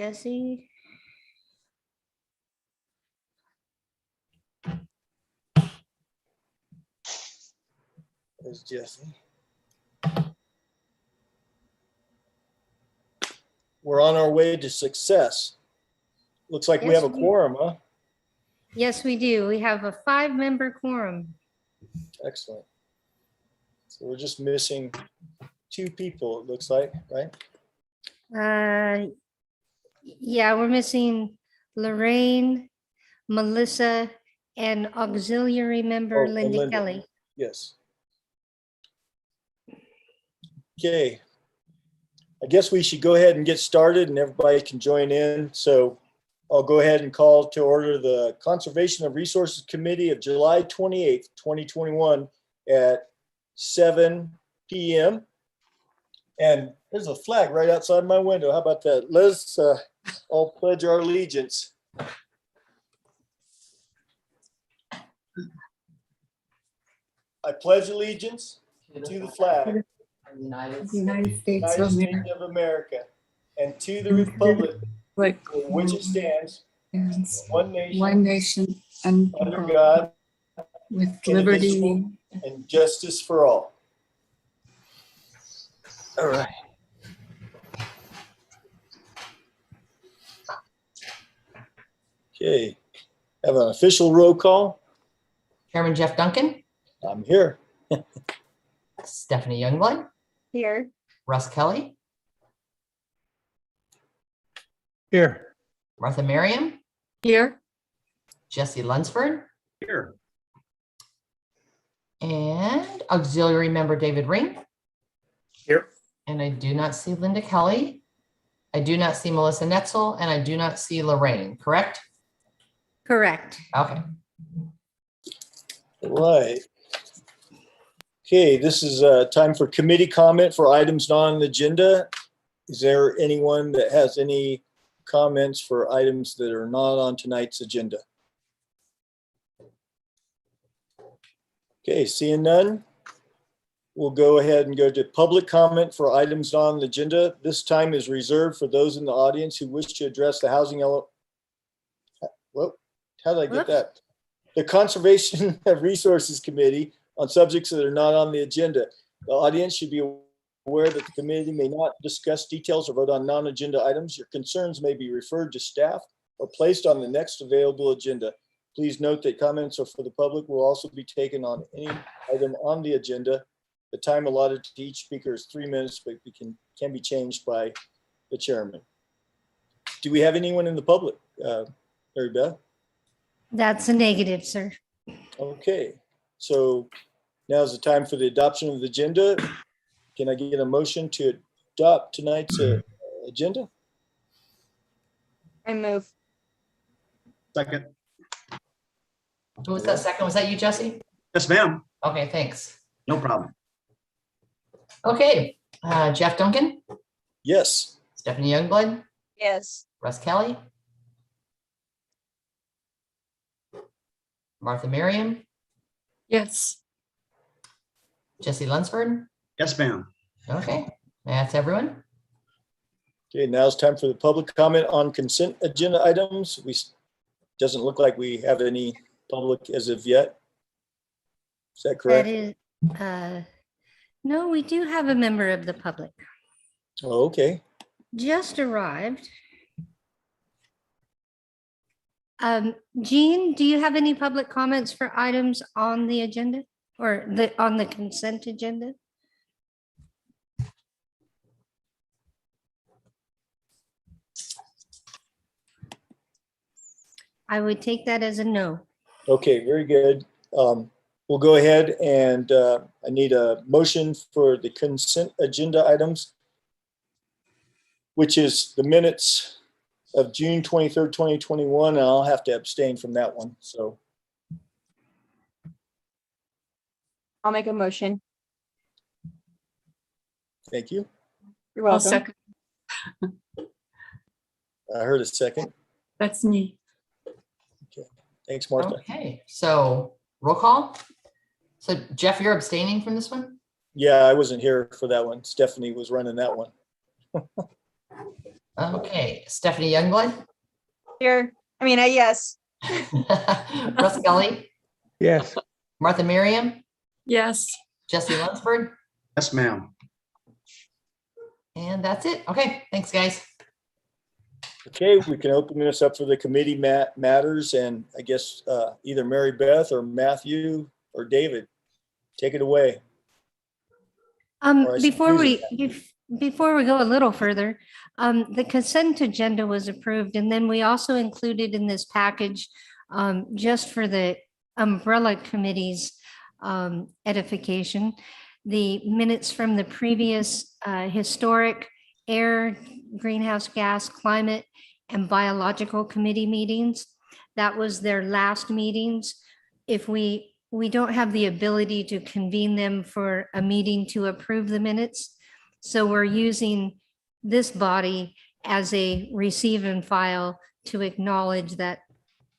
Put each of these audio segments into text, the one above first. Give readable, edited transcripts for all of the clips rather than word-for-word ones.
Jesse. There's Jesse. We're on our way to success. Looks like we Yes, have a we- quorum, huh? Yes, we do. We have a 5-member quorum. Excellent. So we're just missing 2 people, it looks like, right? Yeah, we're missing Lorraine, Melissa, and auxiliary member Oh, and Linda Linda. Kelly. Yes. Okay. I guess we should go ahead and get started and everybody can join in. So I'll go ahead and call to order the Conservation of Resources Committee of July 28th, 2021 at 7 p.m. And there's a flag right outside my window. How about that? Let's all pledge our allegiance. I pledge allegiance to the flag United The United States United of States America, of America and to the republic like for which it stands, one nation, one nation under under God, God, with indivisible, liberty. and justice for all. All right. Okay, have an official roll call. Chairman Jeff Duncan, I'm here. Stephanie Youngblood, Here. Russ Kelly, Here. Martha Merriam, Here, Jesse Lunsford, Here. and auxiliary member David Ring. Here. And I do not see Linda Kelly. I do not see Melissa Netzel, and I do not see Lorraine, correct? Correct. Okay. All right. Okay, this is time for committee comment for items not on the agenda. Is there anyone that has any comments for items that are not on tonight's agenda? Okay, seeing none, we'll go ahead and go to public comment for items not on the agenda. This time is reserved for those in the audience who wish to address the housing Whoa, how did I get Whoops. that? The Conservation of Resources Committee on subjects that are not on the agenda. The audience should be aware that the committee may not discuss details or vote on non-agenda items. Your concerns may be referred to staff or placed on the next available agenda. Please note that comments are for the public will also be taken on any item on the agenda. The time allotted to each speaker is 3 minutes, but can be changed by the chairman. Do we have anyone in the public? Mary Beth? That's a negative, sir. Okay, so now's the time for the adoption of the agenda. Can I get a motion to adopt tonight's agenda? I move. Second. Who was that second? Was that you, Jesse? Yes, ma'am. Okay, thanks. No problem. Okay, Jeff Duncan, Yes. Stephanie Youngblood, Yes. Russ Kelly, Martha Merriam, yes, Jesse Lunsford. Yes, ma'am. Okay, that's everyone. Okay, now it's time for the public comment on consent agenda items. Doesn't look like we have any public as of yet. Is that That correct? is, no, we do have a member of the public. Oh, okay. Just arrived. Jean, do you have any public comments for items on the agenda or on the consent agenda? I would take that as a no. Okay, very good. We'll go ahead and I need a motion for the consent agenda items, which is the minutes of June 23rd, 2021. And I'll have to abstain from that one. So I'll make a motion. thank you. You're I'll welcome. second. I heard a second. That's me. Thanks, Martha. Okay, so roll call. So Jeff, you're abstaining from this one? Yeah, I wasn't here for that one. Stephanie was running that one. Okay, Stephanie Youngblood, Here, yes. Russ Kelly, Yes. Martha Miriam, Yes. Jesse Lunsford, Yes, ma'am. and that's it. Okay, thanks, guys. Okay, we can open this up for the committee matters, and I guess either Mary Beth or Matthew or David, take it away. Or I Before suppose before we go a little further, the consent agenda was approved, and then we also included in this package, just for the umbrella committee's edification, the minutes from the previous historic air, greenhouse gas, climate, and biological committee meetings. That was their last meetings. If we don't have the ability to convene them for a meeting to approve the minutes. So we're using this body as a receive and file to acknowledge that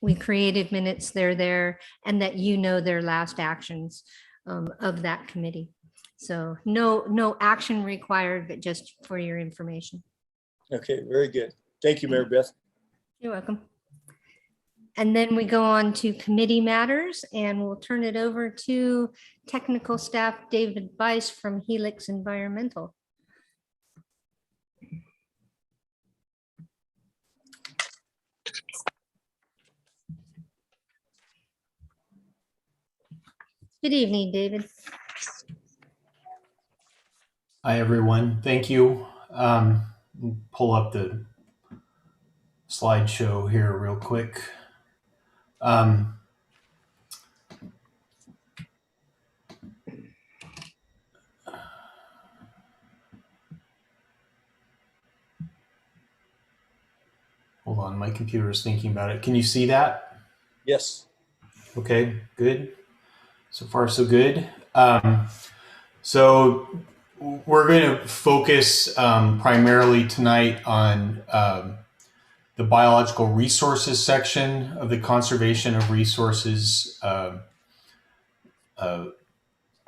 we created minutes, they're there, and that you know their last actions of that committee. So no action required, but just for your information. Okay, very good. Thank you, Mary Beth. You're welcome. And then we go on to committee matters, and we'll turn it over to technical staff David Weiss from Helix Environmental. Good evening, David. Hi, everyone. Thank you. Pull up the slideshow here real quick. Hold on, my computer is thinking about it. Can you see that? Yes. Okay, good. So far, so good. So we're going to focus primarily tonight on the biological resources section of the conservation of resources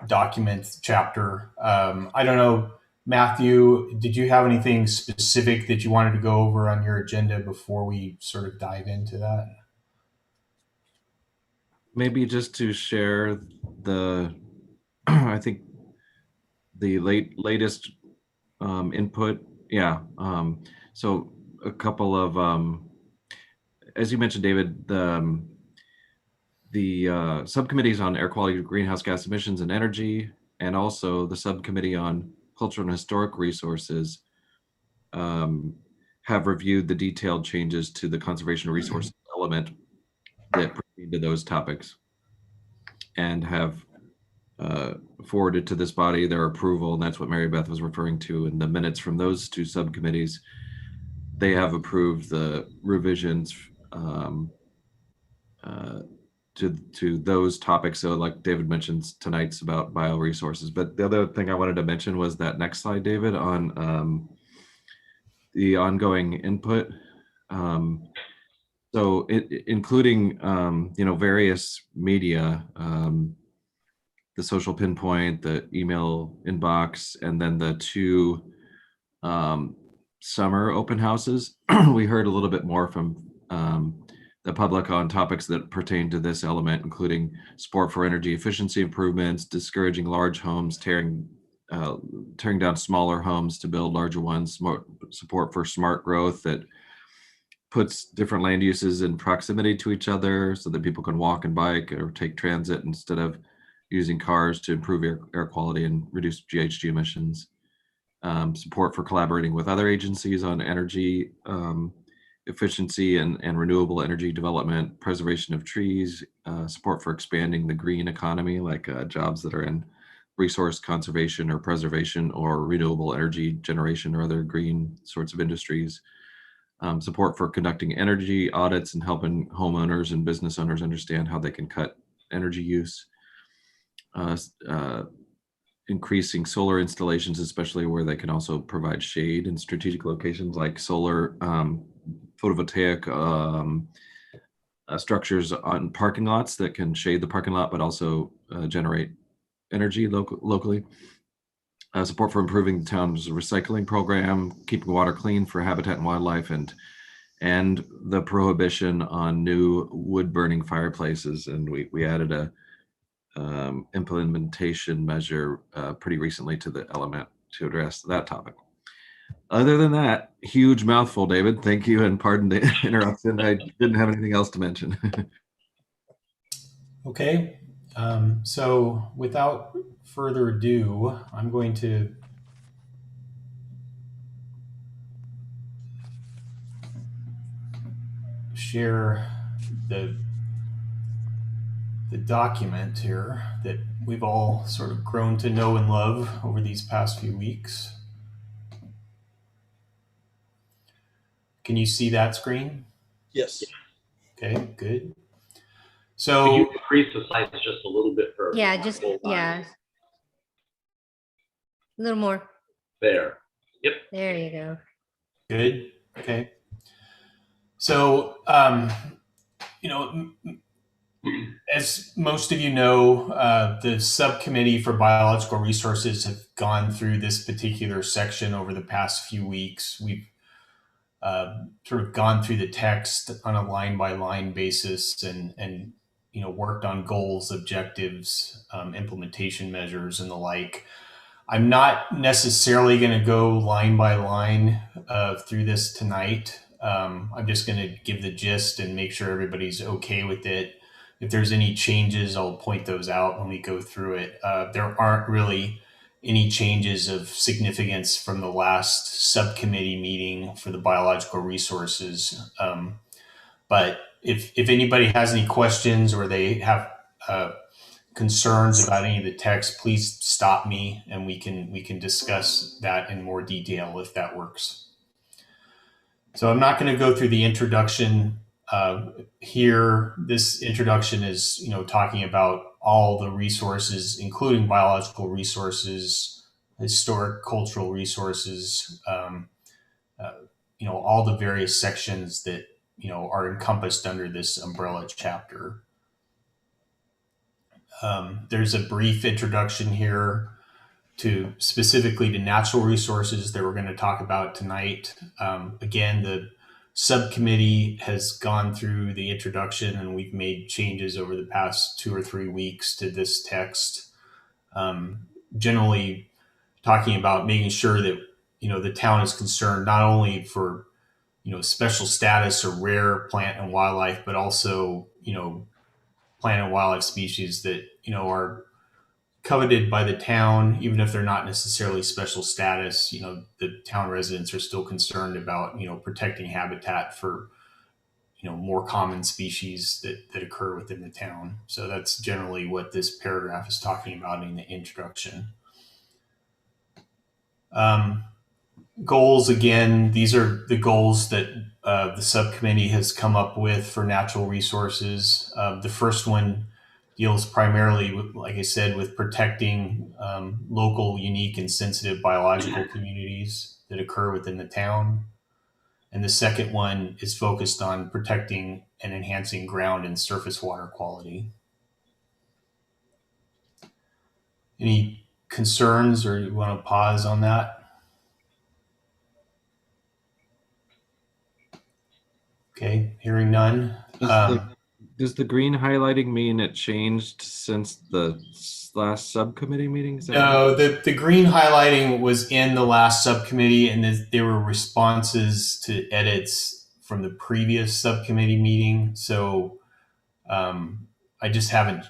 document chapter. I don't know, Matthew, did you have anything specific that you wanted to go over on your agenda before we sort of dive into that? Maybe just to share the, I think the latest input. Yeah. So a couple of, as you mentioned, David, the subcommittees on air quality, greenhouse gas emissions and energy, and also the subcommittee on cultural and historic resources have reviewed the detailed changes to the conservation resource element that pertain to those topics and have forwarded to this body their approval. And that's what Mary Beth was referring to in the minutes from those two subcommittees. They have approved the revisions to those topics. So like David mentioned, tonight's about bioresources. But the other thing I wanted to mention was that next slide, David, on the ongoing input. So including, various media, the social pinpoint, the email inbox, and then the two summer open houses. We heard a little bit more from the public on topics that pertain to this element, including support for energy efficiency improvements, discouraging large homes, tearing down smaller homes to build larger ones, support for smart growth that puts different land uses in proximity to each other so that people can walk and bike or take transit instead of using cars to improve air quality and reduce GHG emissions. Support for collaborating with other agencies on energy efficiency and renewable energy development, preservation of trees, support for expanding the green economy, like jobs that are in resource conservation or preservation or renewable energy generation or other green sorts of industries. Support for conducting energy audits and helping homeowners and business owners understand how they can cut energy use. Increasing solar installations, especially where they can also provide shade in strategic locations like solar photovoltaic structures on parking lots that can shade the parking lot, but also generate energy locally. support for improving the town's recycling program, keeping water clean for habitat and wildlife, and the prohibition on new wood burning fireplaces. And we added a implementation measure pretty recently to the element to address that topic. Other than that, huge mouthful, David. Thank you, and pardon the interruption. I didn't have anything else to mention. Okay, so without further ado, I'm going to share the document here that we've all sort of grown to know and love over these past few weeks. Can you see that screen? Yes. Okay, good. Can So you increase the size just a little bit for? Yeah, just, yeah. A little more. There. Yep. There you go. good. Okay. So, you know, as most of you know, the subcommittee for biological resources have gone through this particular section over the past few weeks. We've sort of gone through the text on a line by line basis and you know, worked on goals, objectives, implementation measures, and the like. I'm not necessarily going to go line by line through this tonight. I'm just going to give the gist and make sure everybody's okay with it. If there's any changes, I'll point those out when we go through it. There aren't really any changes of significance from the last subcommittee meeting for the biological resources. But if anybody has any questions or they have concerns about any of the text, please stop me and we can discuss that in more detail if that works. So I'm not going to go through the introduction here. This introduction is, you know, talking about all the resources, including biological resources, historic cultural resources, you know, all the various sections that, you know, are encompassed under this umbrella chapter. There's a brief introduction here to specifically to natural resources that we're going to talk about tonight. Again, the subcommittee has gone through the introduction and we've made changes over the past 2 or 3 weeks to this text. Generally talking about making sure that, you know, the town is concerned not only for, you know, special status or rare plant and wildlife, but also, you know, plant and wildlife species that, you know, are coveted by the town, even if they're not necessarily special status. You know, the town residents are still concerned about, you know, protecting habitat for, you know, more common species that occur within the town. So that's generally what this paragraph is talking about in the introduction. Goals, again, these are the goals that the subcommittee has come up with for natural resources. The first one deals primarily with, like I said, with protecting local, unique, and sensitive biological communities that occur within the town. And the second one is focused on protecting and enhancing ground and surface water quality. Any concerns, or you want to pause on that? Okay, hearing none. Does the green highlighting mean it changed since the last subcommittee meeting? No, the green highlighting was in the last subcommittee, and there were responses to edits from the previous subcommittee meeting. So I just haven't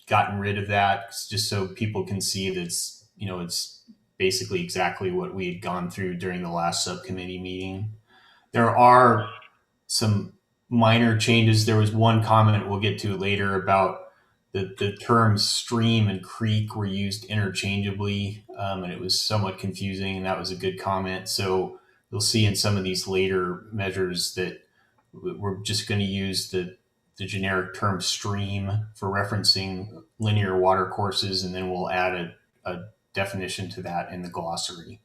gotten rid of that, just so people can see that it's, you know, it's basically exactly what we had gone through during the last subcommittee meeting. There are some minor changes. There was one comment we'll get to later about the terms stream and creek were used interchangeably, and it was somewhat confusing, and that was a good comment. So you'll see in some of these later measures that we're just going to use the generic term stream for referencing linear water courses, and then we'll add a definition to that in the glossary.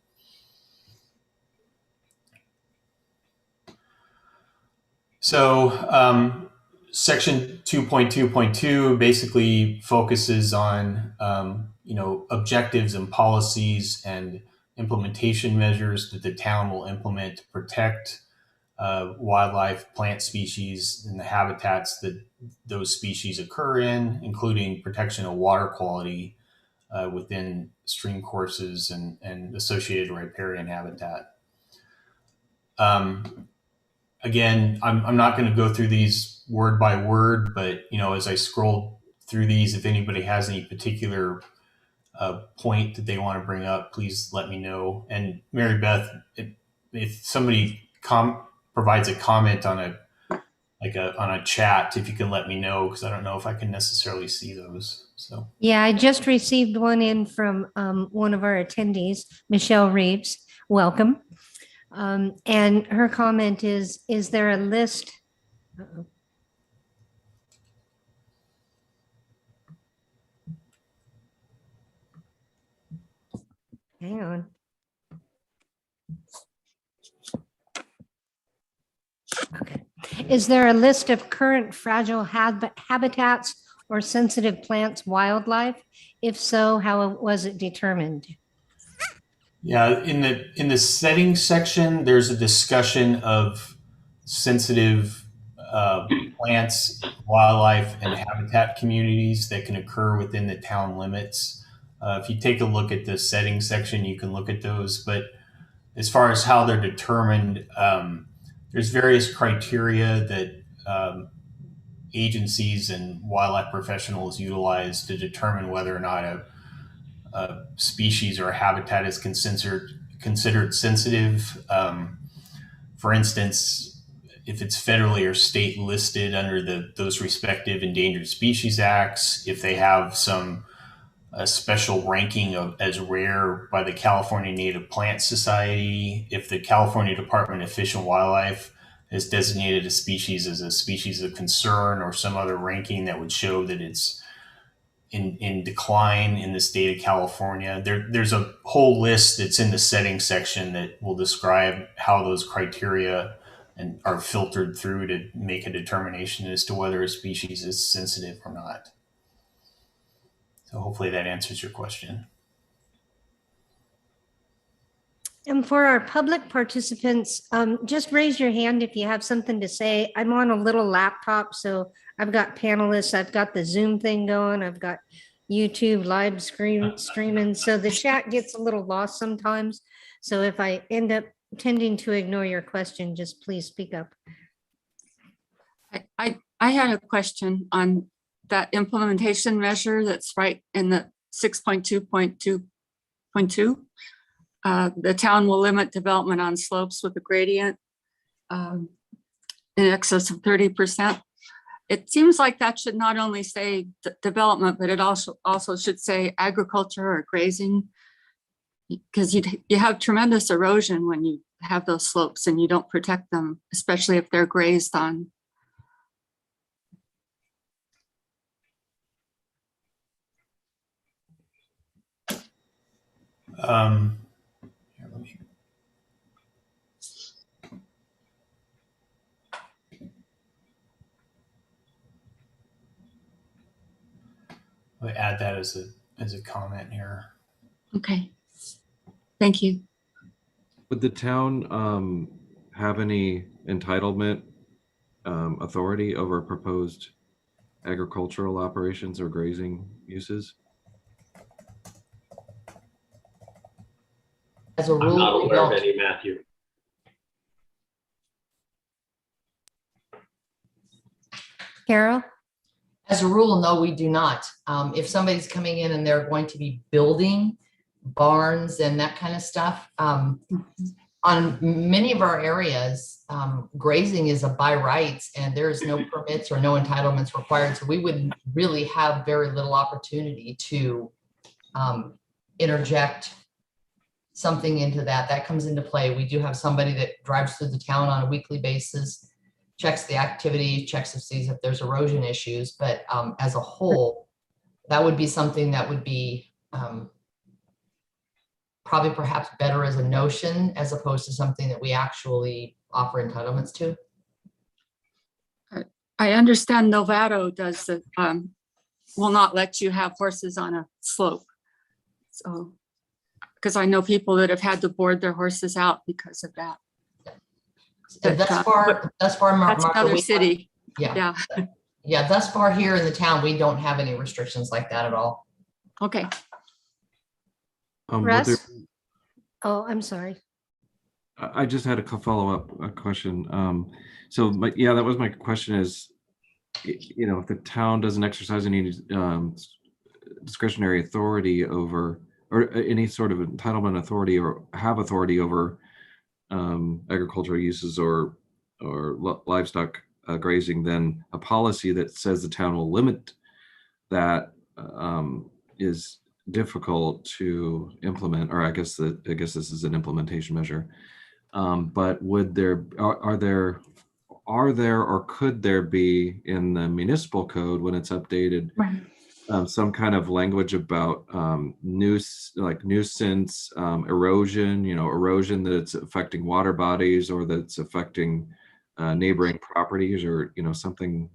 So section 2.2.2 basically focuses on, objectives and policies and implementation measures that the town will implement to protect wildlife, plant species, and the habitats that those species occur in, including protection of water quality within stream courses and associated riparian habitat. Again, I'm not going to go through these word by word, but as I scroll through these, if anybody has any particular point that they want to bring up, please let me know. And Mary Beth, if somebody provides a comment on a chat, if you can let me know, because I don't know if I can necessarily see those. So Yeah, I just received one in from one of our attendees, Michelle Reeves. Welcome. And her comment is there a list? Uh-oh. Hang on. Okay. Is there a list of current fragile habitats or sensitive plants, wildlife? If so, how was it determined? yeah, in the settings section, there's a discussion of sensitive plants, wildlife, and habitat communities that can occur within the town limits. If you take a look at the settings section, you can look at those. But as far as how they're determined, there's various criteria that agencies and wildlife professionals utilize to determine whether or not a species or a habitat is considered sensitive. For instance, if it's federally or state listed under those respective endangered species acts, if they have some special ranking as rare by the California Native Plant Society, if the California Department of Fish and Wildlife has designated a species as a species of concern, or some other ranking that would show that it's in decline in the state of California. There's a whole list that's in the settings section that will describe how those criteria and are filtered through to make a determination as to whether a species is sensitive or not. So hopefully that answers your question. And for our public participants, just raise your hand if you have something to say. I'm on a little laptop, so I've got panelists, I've got the Zoom thing going, I've got YouTube live streaming, so the chat gets a little lost sometimes. So if I end up tending to ignore your question, just please speak up. I had a question on that implementation measure that's right in the 6.2.2.2. The town will limit development on slopes with a gradient in excess of 30%. It seems like that should not only say development, but it also should say agriculture or grazing, because you have tremendous erosion when you have those slopes and you don't protect them, especially if they're grazed on. Here, let me. I'll add that as a comment here. Okay, thank you. Would the town have any entitlement authority over proposed agricultural operations or grazing uses? As a I'm rule, not we aware of don't. any, Matthew. Carol? As a rule, no, we do not. If somebody's coming in and they're going to be building barns and that kind of stuff, on many of our areas, grazing is a by rights and there's no permits or no entitlements required. So we would really have very little opportunity to interject something into that. That comes into play. We do have somebody that drives through the town on a weekly basis, checks the activity, checks to see if there's erosion issues. But as a whole, that would be something that would be probably perhaps better as a notion as opposed to something that we actually offer entitlements to. I understand Novato does the, will not let you have horses on a slope. So, because I know people that have had to board their horses out because of that. And But, thus far, that's Martha, another we- city. Yeah, Yeah, yeah, thus far here in the town, we don't have any restrictions like that at all. okay. Would Russ? there- Oh, I'm sorry. I just had a follow-up question. So yeah, that was my question is, you know, if the town doesn't exercise any discretionary authority over, or any sort of entitlement authority or have authority over agricultural uses or livestock grazing, then a policy that says the town will limit that is difficult to implement, or I guess this is an implementation measure. But would there, are there or could there be in the municipal code when it's updated some kind of language about nuisance, erosion, you know, erosion that's affecting water bodies or that's affecting neighboring properties, or, you know, something.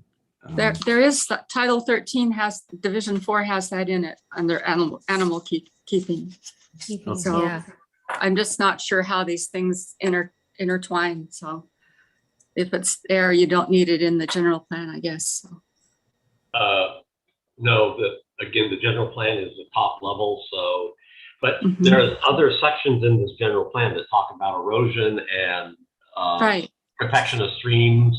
There is, Title 13 has, Division 4 has that in it under animal keeping. So Yeah. I'm just not sure how these things intertwine. So if it's there, you don't need it in the general plan, I guess. No, again, the general plan is the top level, so, but Mhm. there's other sections in this general plan that talk about erosion and Right. protection of streams.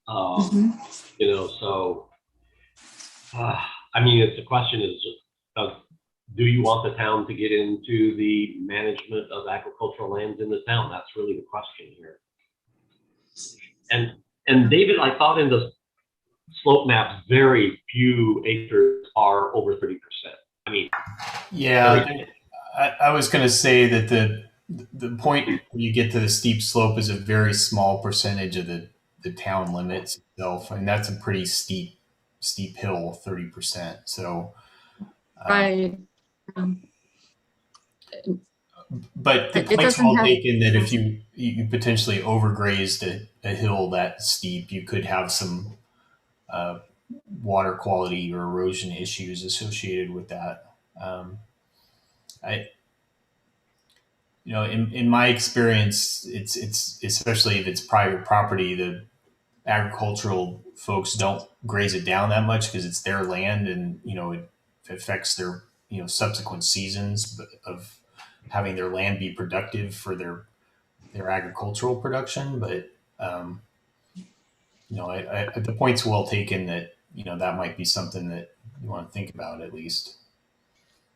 Mhm. You know, so, I mean, it's the question is, do you want the town to get into the management of agricultural lands in the town? That's really the question here. And David, I thought in the slope maps, very few acres are over 30%. I mean, Yeah, I was going to say that the point when you get to the steep slope is a very small percentage of the town limits itself, and that's a pretty steep hill, 30%. So, Right. but the It point's doesn't well have- taken that if you potentially overgrazed a hill that steep, you could have some water quality or erosion issues associated with that. In my experience, it's especially if it's private property, the agricultural folks don't graze it down that much because it's their land, and it affects their subsequent seasons of having their land be productive for their agricultural production. But the point's well taken that that might be something that you want to think about at least.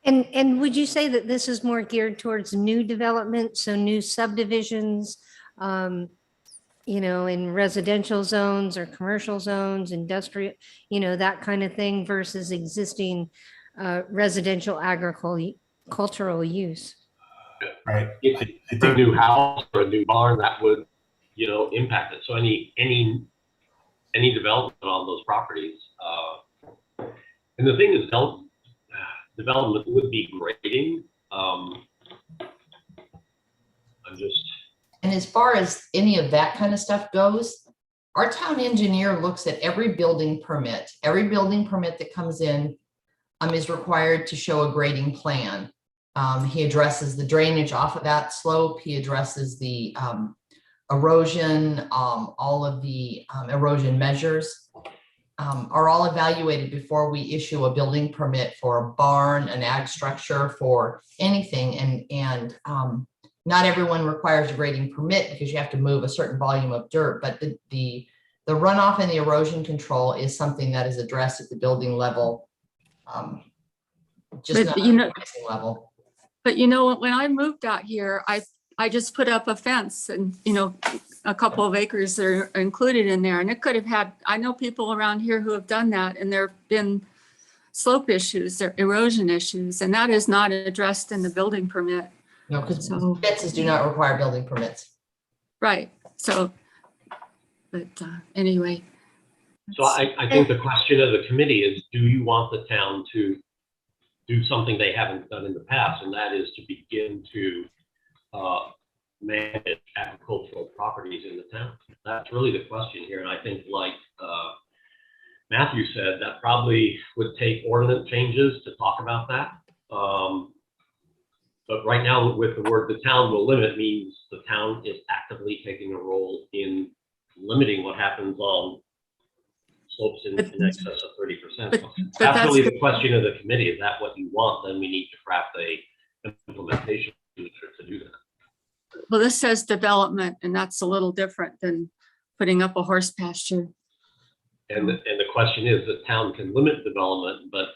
And would you say that this is more geared towards new development, so new subdivisions, in residential zones or commercial zones, industrial, that kind of thing versus existing residential agricultural use? Right. If I a think new house or a new barn, that would, impact it. So any development on those properties. And the thing is, development would be grading. And as far as any of that kind of stuff goes, our town engineer looks at every building permit. Every building permit that comes in is required to show a grading plan. He addresses the drainage off of that slope. He addresses the erosion, all of the erosion measures are all evaluated before we issue a building permit for a barn, an ag structure, for anything. And not everyone requires a grading permit because you have to move a certain volume of dirt, but the runoff and the erosion control is something that is addressed at the building level, just But, not at the pricing level. But when I moved out here, I just put up a fence and, a couple of acres are included in there, and it could have had, I know people around here who have done that, and there've been slope issues or erosion issues, and that is not addressed in the building permit. No, because So- fences do not require building permits. Right. So, but anyway. So I think the question of the committee is, do you want the town to do something they haven't done in the past? And that is to begin to manage agricultural properties in the town. That's really the question here. And I think like Matthew said, that probably would take ordinance changes to talk about that. But right now, with the word "the town will limit" means the town is actively taking a role in limiting what happens on slopes in excess of 30%. but That's that's really good. the question of the committee. Is that what you want? Then we need to craft a implementation to do that. Well, this says development, and that's a little different than putting up a horse pasture. And the question is, the town can limit development, but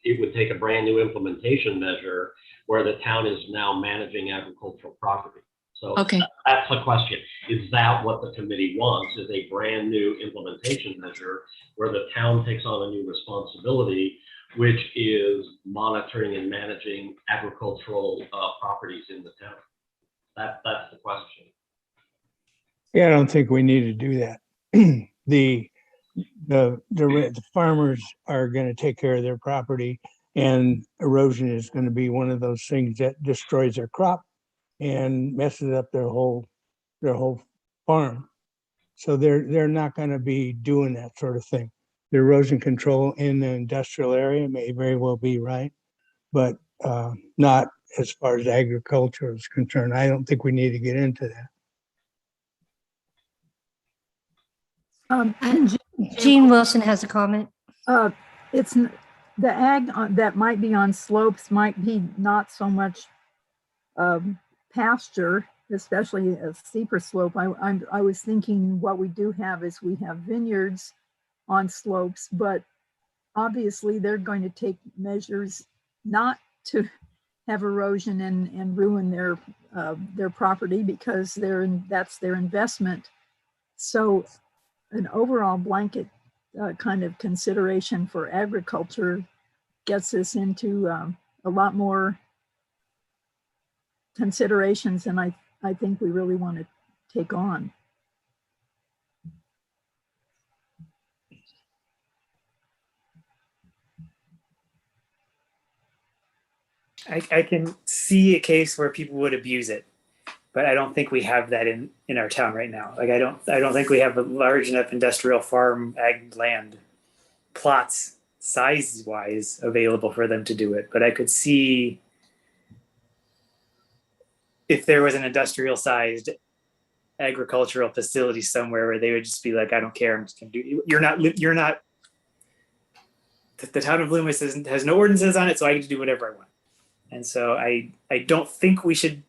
it would take a brand new implementation measure where the town is now managing agricultural property. So Okay. that's the question. Is that what the committee wants? Is a brand new implementation measure where the town takes on a new responsibility, which is monitoring and managing agricultural properties in the town? That's the question. Yeah, I don't think we need to do that. The farmers are going to take care of their property, and erosion is going to be one of those things that destroys their crop and messes up their whole farm. So they're not going to be doing that sort of thing. The erosion control in the industrial area may very well be right, but not as far as agriculture is concerned. I don't think we need to get into that. Gene Wilson has a comment. It's the ag that might be on slopes might be not so much pasture, especially a steeper slope. I was thinking what we do have is we have vineyards on slopes, but obviously they're going to take measures not to have erosion and ruin their property because that's their investment. So an overall blanket kind of consideration for agriculture gets us into a lot more considerations than I think we really want to take on. I can see a case where people would abuse it, but I don't think we have that in our town right now. Like I don't think we have a large enough industrial farm ag land plots size wise available for them to do it. But I could see if there was an industrial sized agricultural facility somewhere where they would just be like, I don't care, I'm just gonna do. You're not. The town of Loomis has no ordinances on it, so I get to do whatever I want. And so I don't think we should.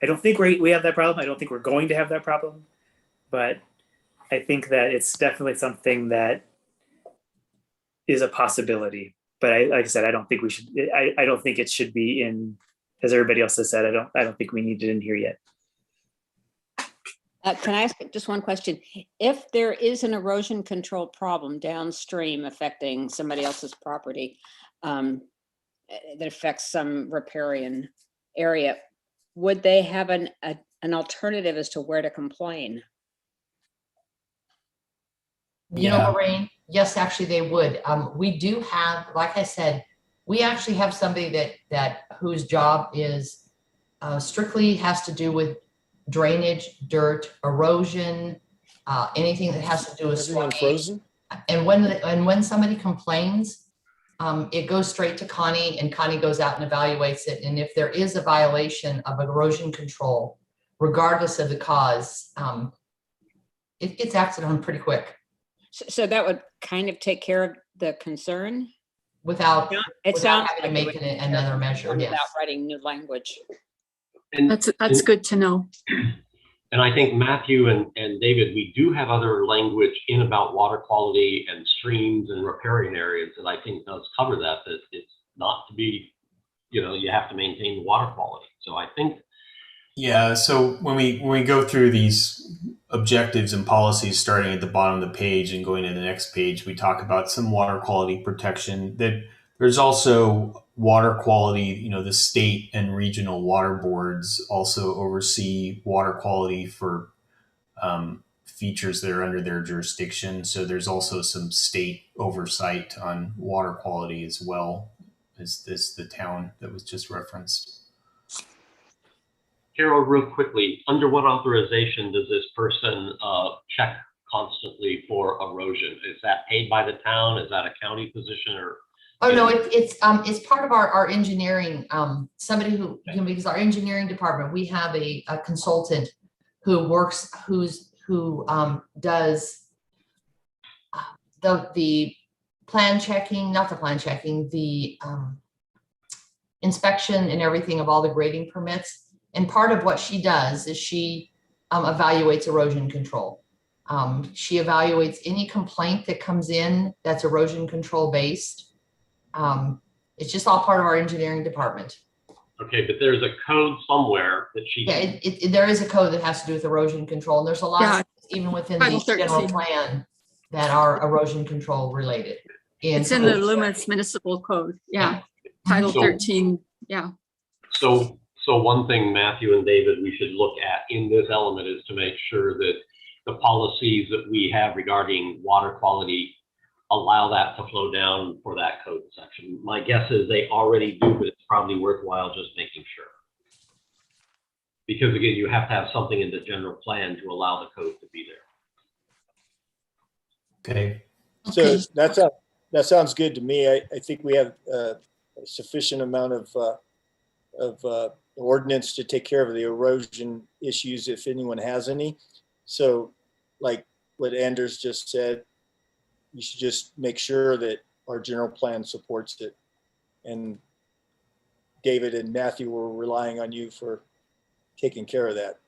I don't think we have that problem. I don't think we're going to have that problem, but I think that it's definitely something that is a possibility. But like I said, I don't think we should. I don't think it should be in, as everybody else has said. I don't think we need it in here yet. Can I ask just one question? If there is an erosion control problem downstream affecting somebody else's property that affects some riparian area, would they have an alternative as to where to complain? You know, Lorraine, yes, actually they would. We do have, like I said, we actually have somebody that whose job is strictly has to do with drainage, dirt, erosion, anything that has to do with swimming. And when somebody complains, it goes straight to Connie, and Connie goes out and evaluates it. And if there is a violation of erosion control, regardless of the cause, it gets acted on pretty quick. So that would kind of take care of the concern without sounds having to make another measure. without Yes. writing new language. That's good to know. And I think Matthew and David, we do have other language in about water quality and streams and riparian areas that I think does cover that it's not to be, you have to maintain water quality. So I think. Yeah. So when we go through these objectives and policies, starting at the bottom of the page and going to the next page, we talk about some water quality protection. That there's also water quality, the state and regional water boards also oversee water quality for features that are under their jurisdiction. So there's also some state oversight on water quality as well as the town that was just referenced. Carol, real quickly, under what authorization does this person check constantly for erosion? Is that paid by the town? Is that a county position or? Oh, no, it's part of our engineering, somebody who, because our engineering department, we have a consultant who works, who does the plan checking, not the plan checking, the inspection and everything of all the grading permits. And part of what she does is she evaluates erosion control. She evaluates any complaint that comes in that's erosion control based. It's just all part of our engineering department. Okay, but there's a code somewhere that she. Yeah, there is a code that has to do with erosion control, and there's a lot of things even within Title the general 13. plan that are erosion control related. It's in the Loomis Municipal Code. Yeah. Title So- 13. Yeah. So one thing, Matthew and David, we should look at in this element is to make sure that the policies that we have regarding water quality allow that to flow down for that code section. My guess is they already do, but it's probably worthwhile just making sure. Because again, you have to have something in the general plan to allow the code to be there. Okay. So that sounds good to me. I think we have a sufficient amount of ordinance to take care of the erosion issues if anyone has any. So like what Anders just said, you should just make sure that our general plan supports it. And David and Matthew were relying on you for taking care of that.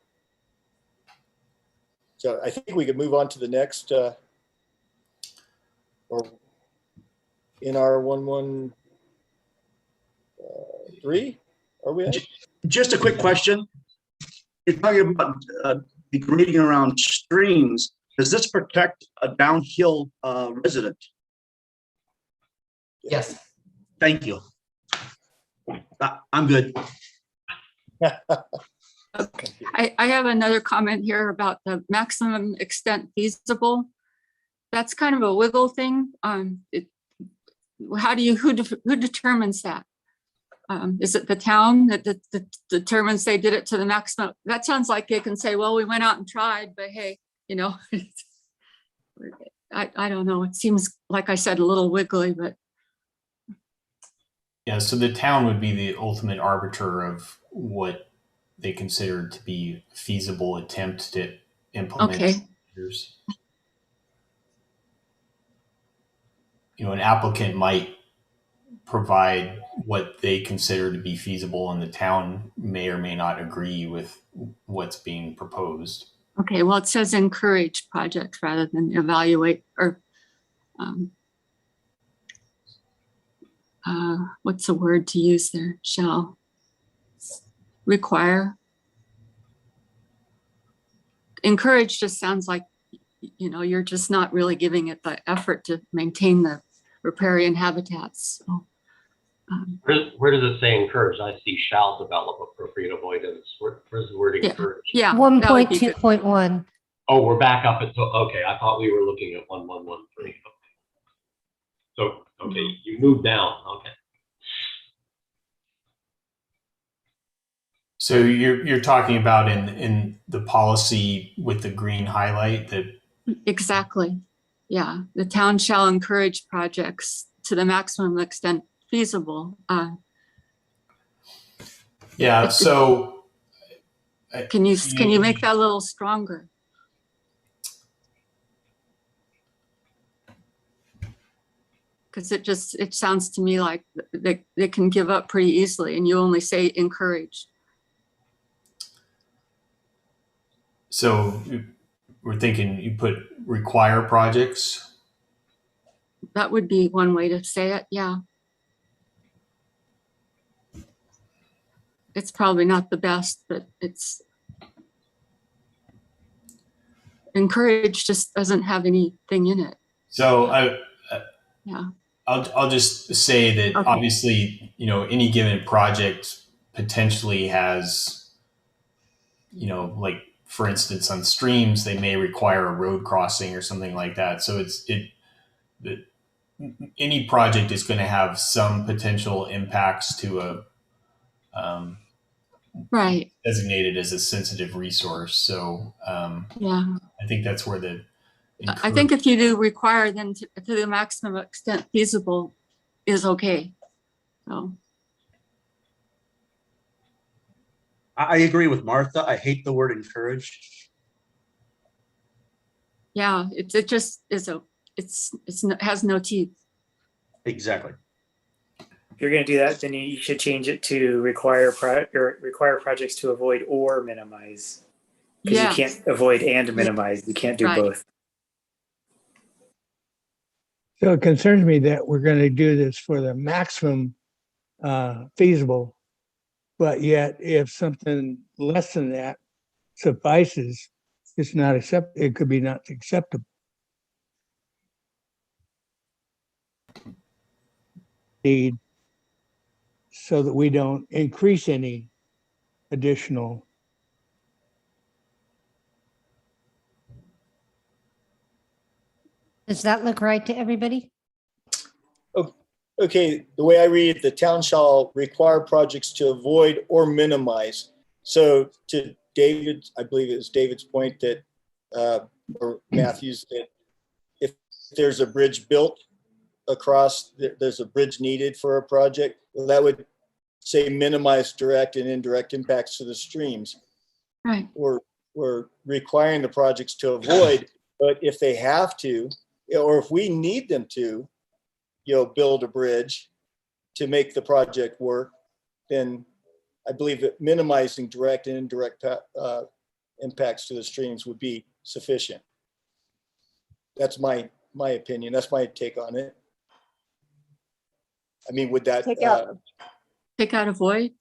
So I think we could move on to the next, or in our 113, are we at? Just a quick question. You're talking about the grading around streams. Does this protect a downhill resident? Yes. Thank you. I'm good. I have another comment here about the maximum extent feasible. That's kind of a wiggle thing. Who determines that? Is it the town that determines they did it to the maximum? That sounds like they can say, well, we went out and tried, but hey, I don't know. It seems, like I said, a little wiggly, but. Yeah, so the town would be the ultimate arbiter of what they consider to be feasible attempt to implement. Okay. Measures. An applicant might provide what they consider to be feasible, and the town may or may not agree with what's being proposed. Okay, well, it says encourage projects rather than evaluate or what's the word to use there? Shall require. Encourage just sounds like, you're just not really giving it the effort to maintain the riparian habitats. So, Where does it say encourage? I see shall develop appropriate avoidance. Where's the word encourage? Yeah. 1.2.1. Oh, we're back up at, okay, I thought we were looking at 1113. Okay. So, okay, you moved down, okay. So you're talking about in the policy with the green highlight that. Exactly. Yeah, the town shall encourage projects to the maximum extent feasible. Yeah, so. Can you make that a little stronger? Because it sounds to me like they can give up pretty easily, and you only say encourage. So we're thinking you put require projects. That would be one way to say it. Yeah. It's probably not the best, but it's encourage just doesn't have anything in it. So yeah. I'll just say that Okay. Obviously, any given project potentially has, like for instance, on streams, they may require a road crossing or something like that. So any project is going to have some potential impacts to a right. designated as a sensitive resource. So yeah, I think that's where the I think if you do require, then to the maximum extent feasible is okay. So, I agree with Martha. I hate the word encourage. yeah, it just is has no teeth. Exactly. If you're going to do that, then you should change it to require projects to avoid or minimize. Because Yeah, you can't avoid and minimize. You can't do Right. both. So it concerns me that we're going to do this for the maximum feasible, but yet if something less than that suffices, it's not accept. It could be not acceptable. Need so that we don't increase any additional. Does that look right to everybody? Okay, the way I read it, the town shall require projects to avoid or minimize. So to David, I believe it was David's point that, or Matthew's, that if there's a bridge built across, there's a bridge needed for a project, well, that would say minimize direct and indirect impacts to the streams. right. We're requiring the projects to avoid, but if they have to, or if we need them to, build a bridge to make the project work, then I believe that minimizing direct and indirect impacts to the streams would be sufficient. That's my opinion. That's my take on it. I mean, would that Take out avoid?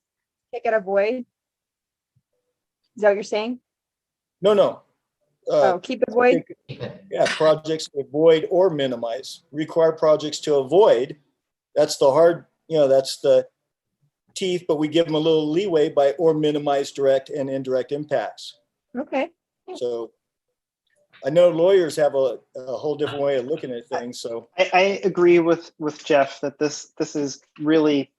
avoid. Is that what you're saying? no. Keep avoid. Yeah, projects to avoid or minimize. Require projects to avoid. That's the hard, that's the teeth, but we give them a little leeway by or minimize direct and indirect impacts. Okay. So I know lawyers have a whole different way of looking at things. So I agree with Jeff that this is really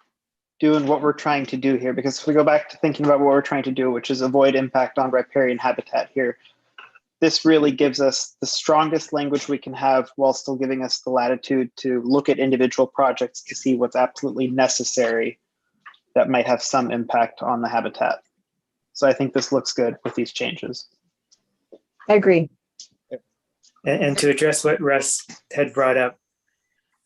doing what we're trying to do here, because if we go back to thinking about what we're trying to do, which is avoid impact on riparian habitat here, this really gives us the strongest language we can have while still giving us the latitude to look at individual projects to see what's absolutely necessary that might have some impact on the habitat. So I think this looks good with these changes. I agree. And to address what Russ had brought up,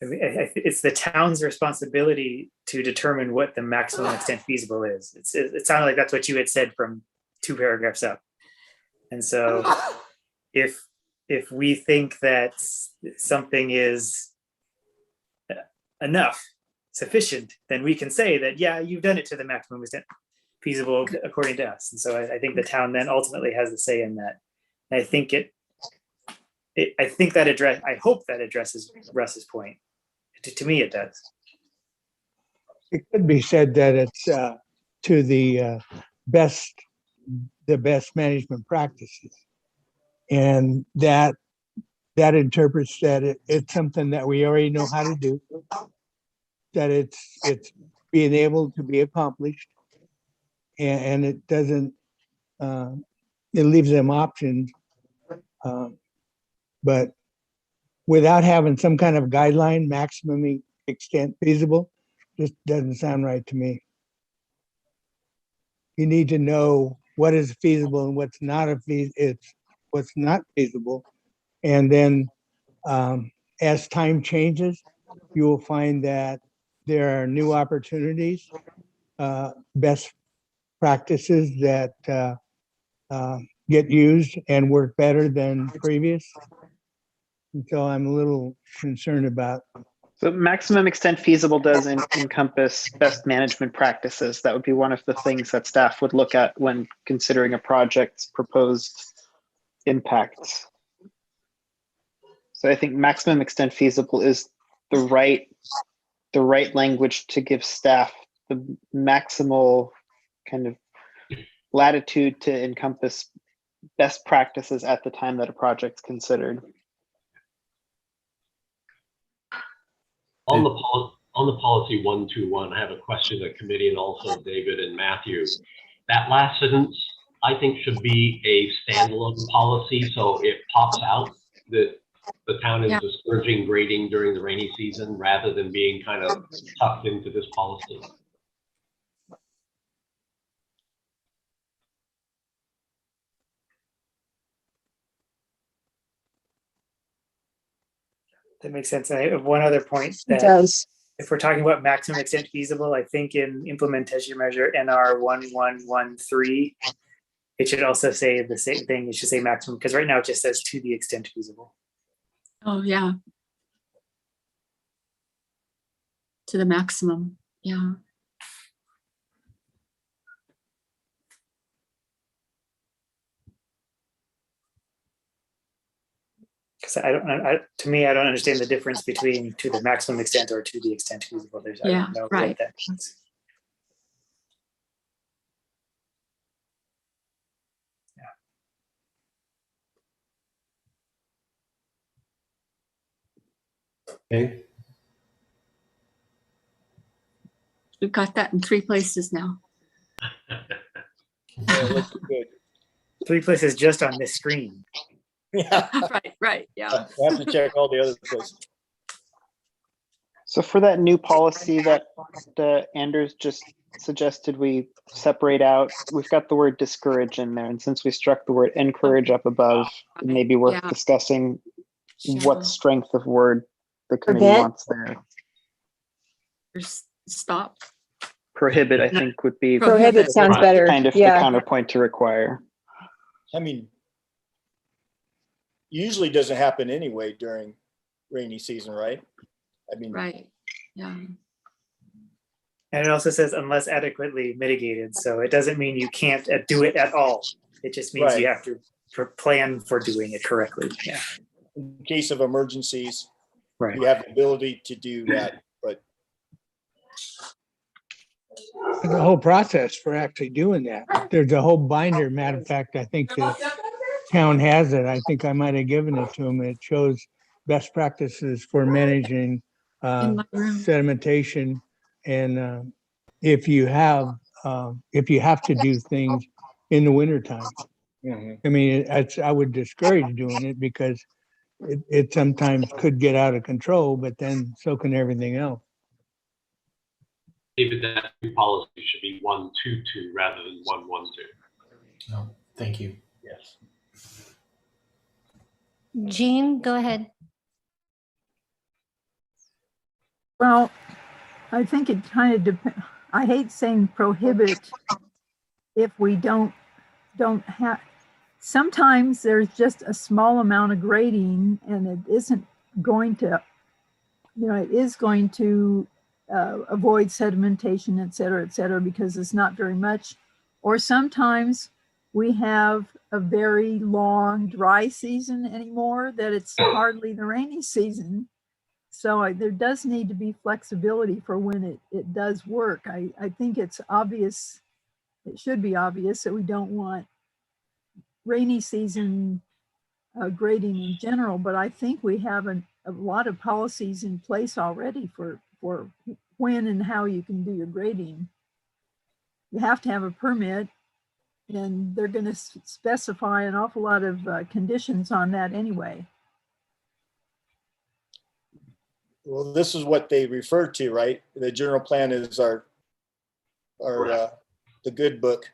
it's the town's responsibility to determine what the maximum extent feasible is. It sounded like that's what you had said from 2 paragraphs up. And so if we think that something is enough, sufficient, then we can say that, yeah, you've done it to the maximum extent feasible according to us. And so I think the town then ultimately has the say in that. And I think I hope that addresses Russ's point. To me, it does. It could be said that it's to the best management practices, and that interprets that it's something that we already know how to do, that it's being able to be accomplished, and it doesn't it leaves them options, but without having some kind of guideline, maximum extent feasible, just doesn't sound right to me. You need to know what is feasible and what's not what's not feasible. And then as time changes, you will find that there are new opportunities, best practices that get used and work better than previous. And so I'm a little concerned about. So maximum extent feasible does encompass best management practices. That would be one of the things that staff would look at when considering a project's proposed impacts. So I think maximum extent feasible is the right language to give staff the maximal kind of latitude to encompass best practices at the time that a project's considered. On the policy 121, I have a question to the committee and also David and Matthew. That last sentence, I think, should be a standalone policy, so it pops out that the town is Yeah. discouraging grading during the rainy season rather than being kind of tucked into this policy. That makes sense. And I have one other point It that does. if we're talking about maximum extent feasible, I think in implementation measure NR 1113, it should also say the same thing. It should say maximum, because right now it just says to the extent feasible. Oh, yeah. To the maximum, yeah. Because to me, I don't understand the difference between to the maximum extent or to the extent feasible. I Yeah, don't know right. what that means. Okay. We've got that in 3 places now. Yeah, looks good. 3 places just on this screen. Yeah, Right, yeah. I have to check all the other places. So for that new policy that Anders just suggested we separate out, we've got the word discourage in there. And since we struck the word encourage up above, it may be worth Yeah. discussing Shall. what strength of word the committee Prevent? wants there. Stop. Prohibit, I think, would be Prohibit sounds better. kind of the Yeah. counterpoint to require. I mean, usually doesn't happen anyway during rainy season, right? I mean, Right, yeah. And it also says unless adequately mitigated. So it doesn't mean you can't do it at all. It just means you Right. have to plan for doing it correctly. Yeah. in case of emergencies, Right. you have the ability to do that, but The whole process for actually doing that. There's a whole binder. Matter of fact, I think the town has it. I think I might have given it to them. It shows best practices for managing In my room. sedimentation. And if you have to do things in the wintertime. I mean, I would discourage doing it because it sometimes could get out of control, but then so can everything else. David, that new policy should be 122 rather than 112. Oh, thank you. yes. Jean, go ahead. Well, I think it kind of depends. I hate saying prohibit if we don't have, sometimes there's just a small amount of grading and it isn't going to, it is going to avoid sedimentation, et cetera, because it's not very much. Or sometimes we have a very long dry season anymore that it's hardly the rainy season. So there does need to be flexibility for when it does work. I think it's obvious, it should be obvious that we don't want rainy season grading in general, but I think we have a lot of policies in place already for when and how you can do your grading. You have to have a permit, and they're going to specify an awful lot of conditions on that anyway. Well, this is what they refer to, right? The general plan is our the good book.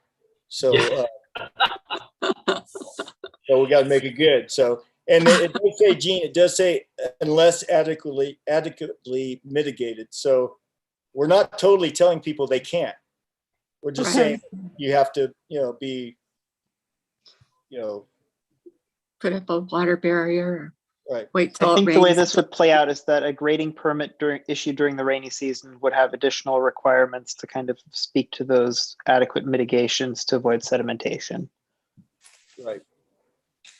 So so we got to make it good. So, and it does say, Gene, it does say unless adequately mitigated. So we're not totally telling people they can't. We're just saying you have to, be, Put up a water barrier. right. Wait till I it think the way rains. this would play out is that a grading permit issued during the rainy season would have additional requirements to kind of speak to those adequate mitigations to avoid sedimentation. Right.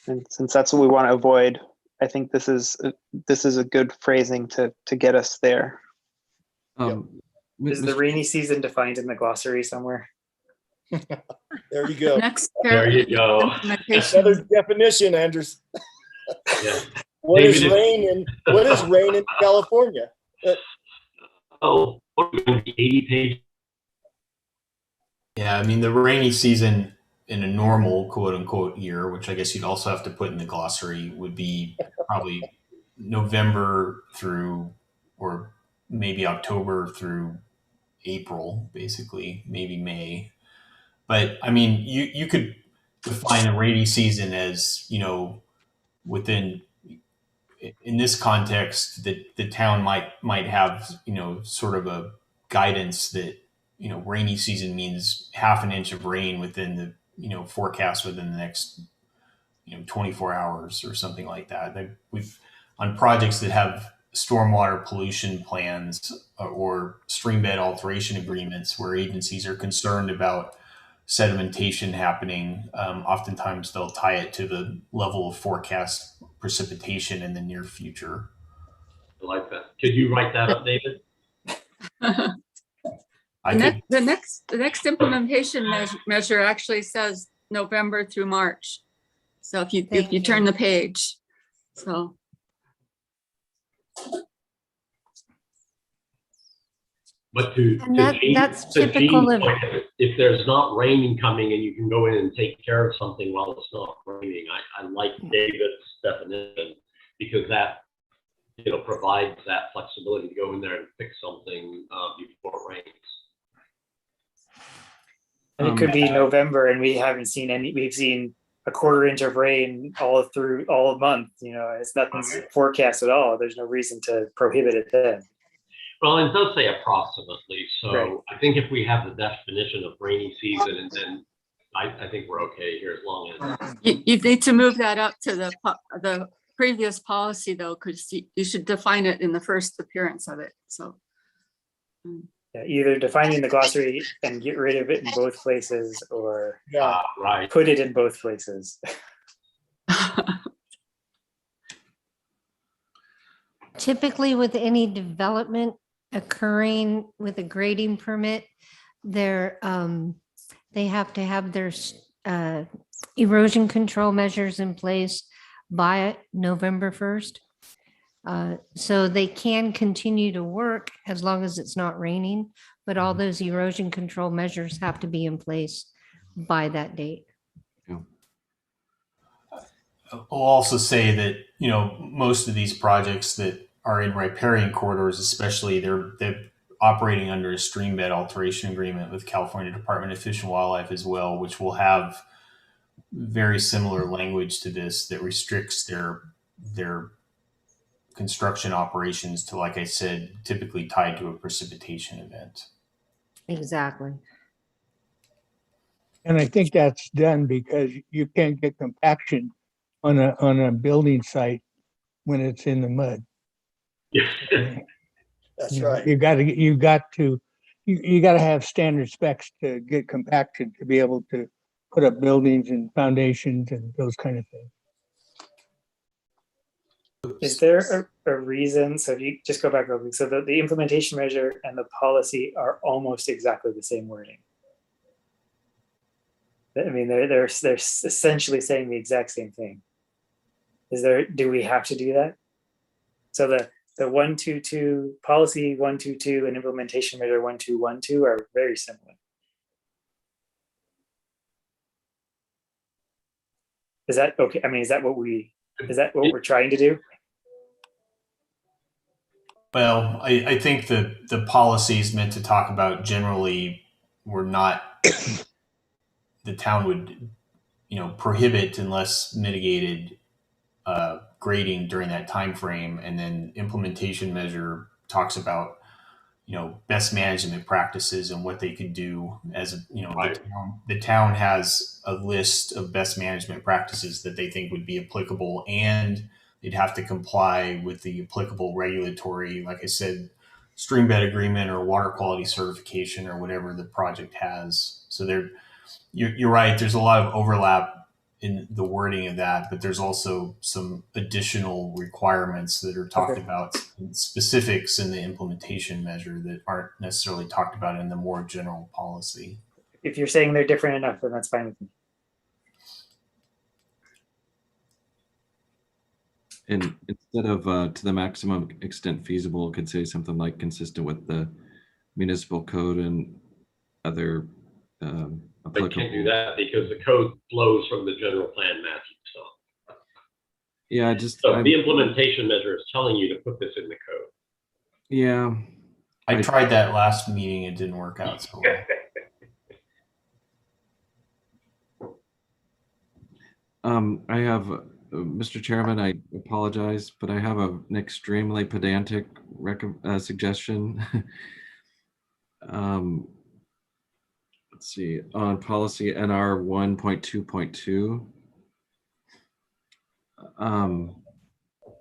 And since that's what we want to avoid, I think this is a good phrasing to get us there. Is the rainy season defined in the glossary somewhere? There you go. Next There you go. Another definition, Anders. Yeah. What is David, rain in California? Oh, 80 pages. Yeah, I mean, the rainy season in a normal quote unquote year, which I guess you'd also have to put in the glossary, would be probably November through, or maybe October through April, basically, maybe May. But I mean, you could define a rainy season as, within, in this context, that the town might have, sort of a guidance that, rainy season means half an inch of rain within the, forecast within the next, 24 hours or something like that. We've, on projects that have stormwater pollution plans or stream bed alteration agreements where agencies are concerned about sedimentation happening, oftentimes they'll tie it to the level of forecast precipitation in the near future. I like that. Could you write that up, David? The next implementation measure actually says November through March. So if you turn the page, so. But that's typical of. If there's not rain coming and you can go in and take care of something while it's not raining, I like David's definition, because that provides that flexibility to go in there and fix something before it rains. And it could be November and we haven't seen any. We've seen a quarter inch of rain all through all month. It's nothing's forecast at all. There's no reason to prohibit it then. Well, it does say approximately. So right. I think if we have the definition of rainy season, and then I think we're okay here as long as. You need to move that up to the previous policy though, because you should define it in the first appearance of it. So. Yeah, either define it in the glossary and get rid of it in both places, or right. Put it in both places. Typically with any development occurring with a grading permit, they have to have their erosion control measures in place by November 1st. So they can continue to work as long as it's not raining, but all those erosion control measures have to be in place by that date. I'll also say that, most of these projects that are in riparian corridors, especially, they're operating under a stream bed alteration agreement with California Department of Fish and Wildlife as well, which will have very similar language to this that restricts their construction operations to, like I said, typically tied to a precipitation event. Exactly. And I think that's done because you can't get compaction on a building site when it's in the mud. That's right. You got to have standard specs to get compaction to be able to put up buildings and foundations and those kind of things. Is there a reason? So if you just go back over, so the implementation measure and the policy are almost exactly the same wording. I mean, they're essentially saying the exact same thing. Do we have to do that? So the 122 policy 122 and implementation measure 1212 are very similar. Is that okay? I mean, is that what we're trying to do? Well, I think the policy is meant to talk about generally we're not, the town would, prohibit unless mitigated grading during that time frame, and then implementation measure talks about best management practices and what they could do as right. the town has a list of best management practices that they think would be applicable, and they'd have to comply with the applicable regulatory, like I said, stream bed agreement or water quality certification or whatever the project has. So you're right, there's a lot of overlap in the wording of that, but there's also some additional requirements that are talked about in specifics in the implementation measure that aren't necessarily talked about in the more general policy. If you're saying they're different enough, then that's fine with me. And instead of to the maximum extent feasible, it could say something like consistent with the municipal code and other They can't do that because the code flows from the general plan, Matthew. So Yeah, So the implementation measure is telling you to put this in the code. yeah. I tried that last meeting. It didn't work out so well. I have, Mr. Chairman, I apologize, but I have an extremely pedantic suggestion. Let's see, on policy NR 1.2.2,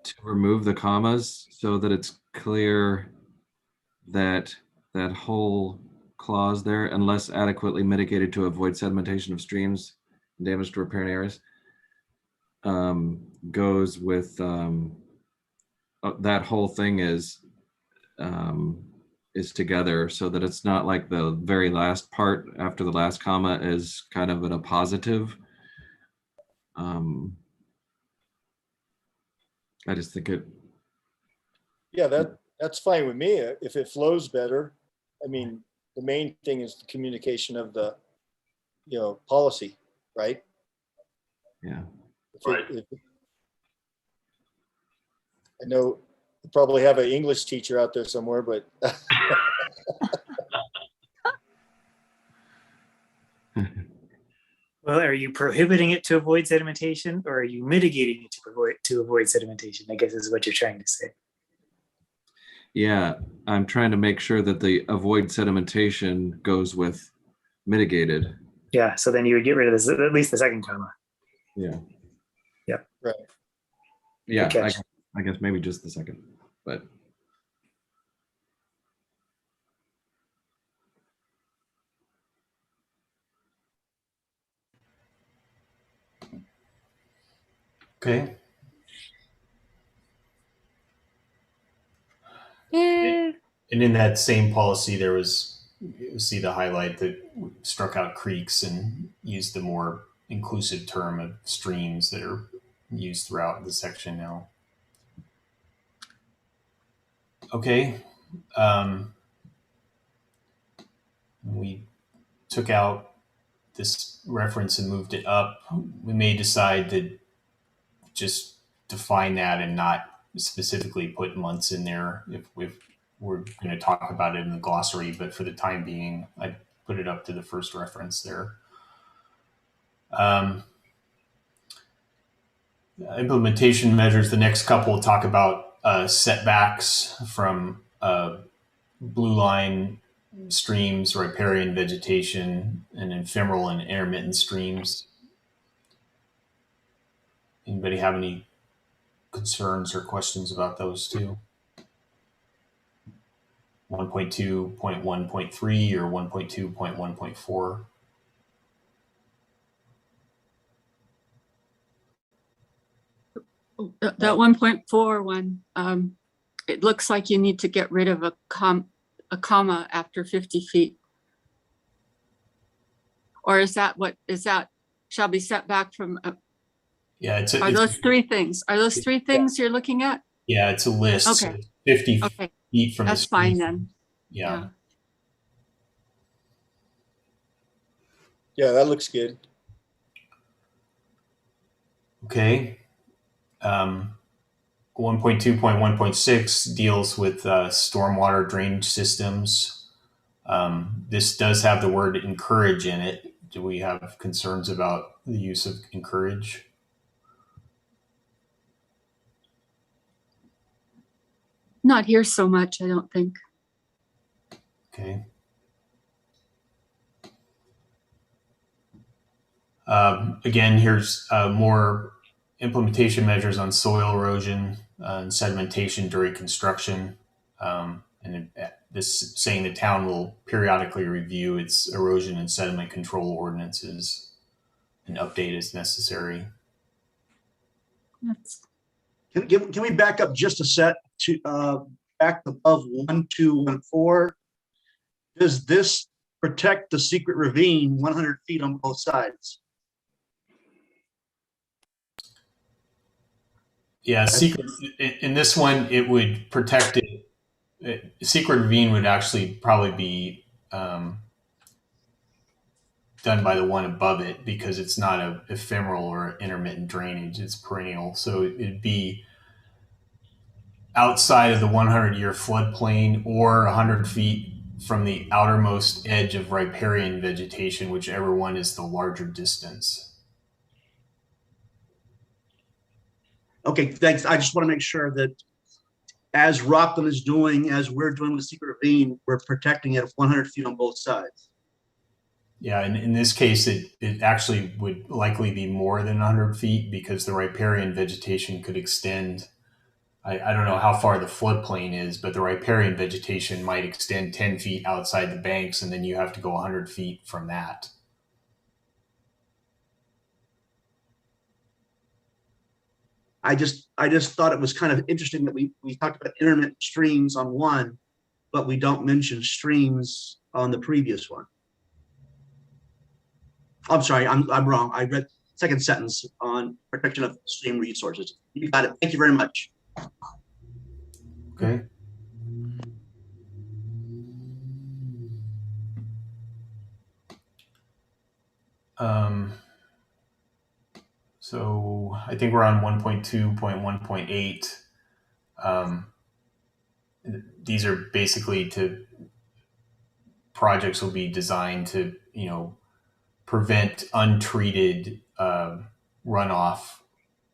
to remove the commas so that it's clear that that whole clause there, unless adequately mitigated to avoid sedimentation of streams and damage to riparian areas, goes with that whole thing is together, so that it's not like the very last part after the last comma is kind of in a positive. I just think it. Yeah, that's fine with me if it flows better. I mean, the main thing is the communication of the, policy, right? Yeah. I know you probably have an English teacher out there somewhere, but. Well, are you prohibiting it to avoid sedimentation, or are you mitigating it to avoid sedimentation? I guess is what you're trying to say. Yeah, I'm trying to make sure that the avoid sedimentation goes with mitigated. Yeah, so then you would get rid of this, at least the second comma. Yeah. Yep. Right. Yeah, I guess maybe just the second, but. Okay. Yeah. And in that same policy, there was, you see the highlight that struck out creeks and used the more inclusive term of streams that are used throughout the section now. Okay. We took out this reference and moved it up. We may decide to just define that and not specifically put months in there if we're going to talk about it in the glossary, but for the time being, I put it up to the first reference there. Implementation measures, the next couple will talk about setbacks from blue line streams, riparian vegetation, and ephemeral and intermittent streams. Anybody have any concerns or questions about those two? 1.2.1.3 or 1.2.1.4? That 1.4 one, it looks like you need to get rid of a comma after 50 feet. Or is that shall be set back from? Yeah, are those three things? Are those three things you're looking at? Yeah, it's a list. Okay. So 50 feet from that's the street. fine then. Yeah. Yeah, that looks good. Okay. 1.2.1.6 deals with stormwater drainage systems. This does have the word encourage in it. Do we have concerns about the use of encourage? Not here so much, I don't think. Okay. Again, here's more implementation measures on soil erosion and sedimentation during construction. And this saying the town will periodically review its erosion and sediment control ordinances and update as necessary. Can we back up just a set to back above 1.2.1.4? Does this protect the secret ravine 100 feet on both sides? Yeah, secret in this one, it would protect it. Secret ravine would actually probably be done by the one above it because it's not a ephemeral or intermittent drainage, it's perennial. So it'd be outside of the 100-year floodplain or 100 feet from the outermost edge of riparian vegetation, whichever one is the larger distance. Okay, thanks. I just want to make sure that as Rockland is doing, as we're doing with Secret Ravine, we're protecting it 100 feet on both sides. Yeah, and in this case, it actually would likely be more than 100 feet because the riparian vegetation could extend. I don't know how far the floodplain is, but the riparian vegetation might extend 10 feet outside the banks, and then you have to go 100 feet from that. I just thought it was kind of interesting that we talked about intermittent streams on one, but we don't mention streams on the previous one. I'm sorry, I'm wrong. I read second sentence on protection of stream resources. You got it. Thank you very much. Okay. So I think we're on 1.2.1.8. These are basically projects will be designed to, prevent untreated runoff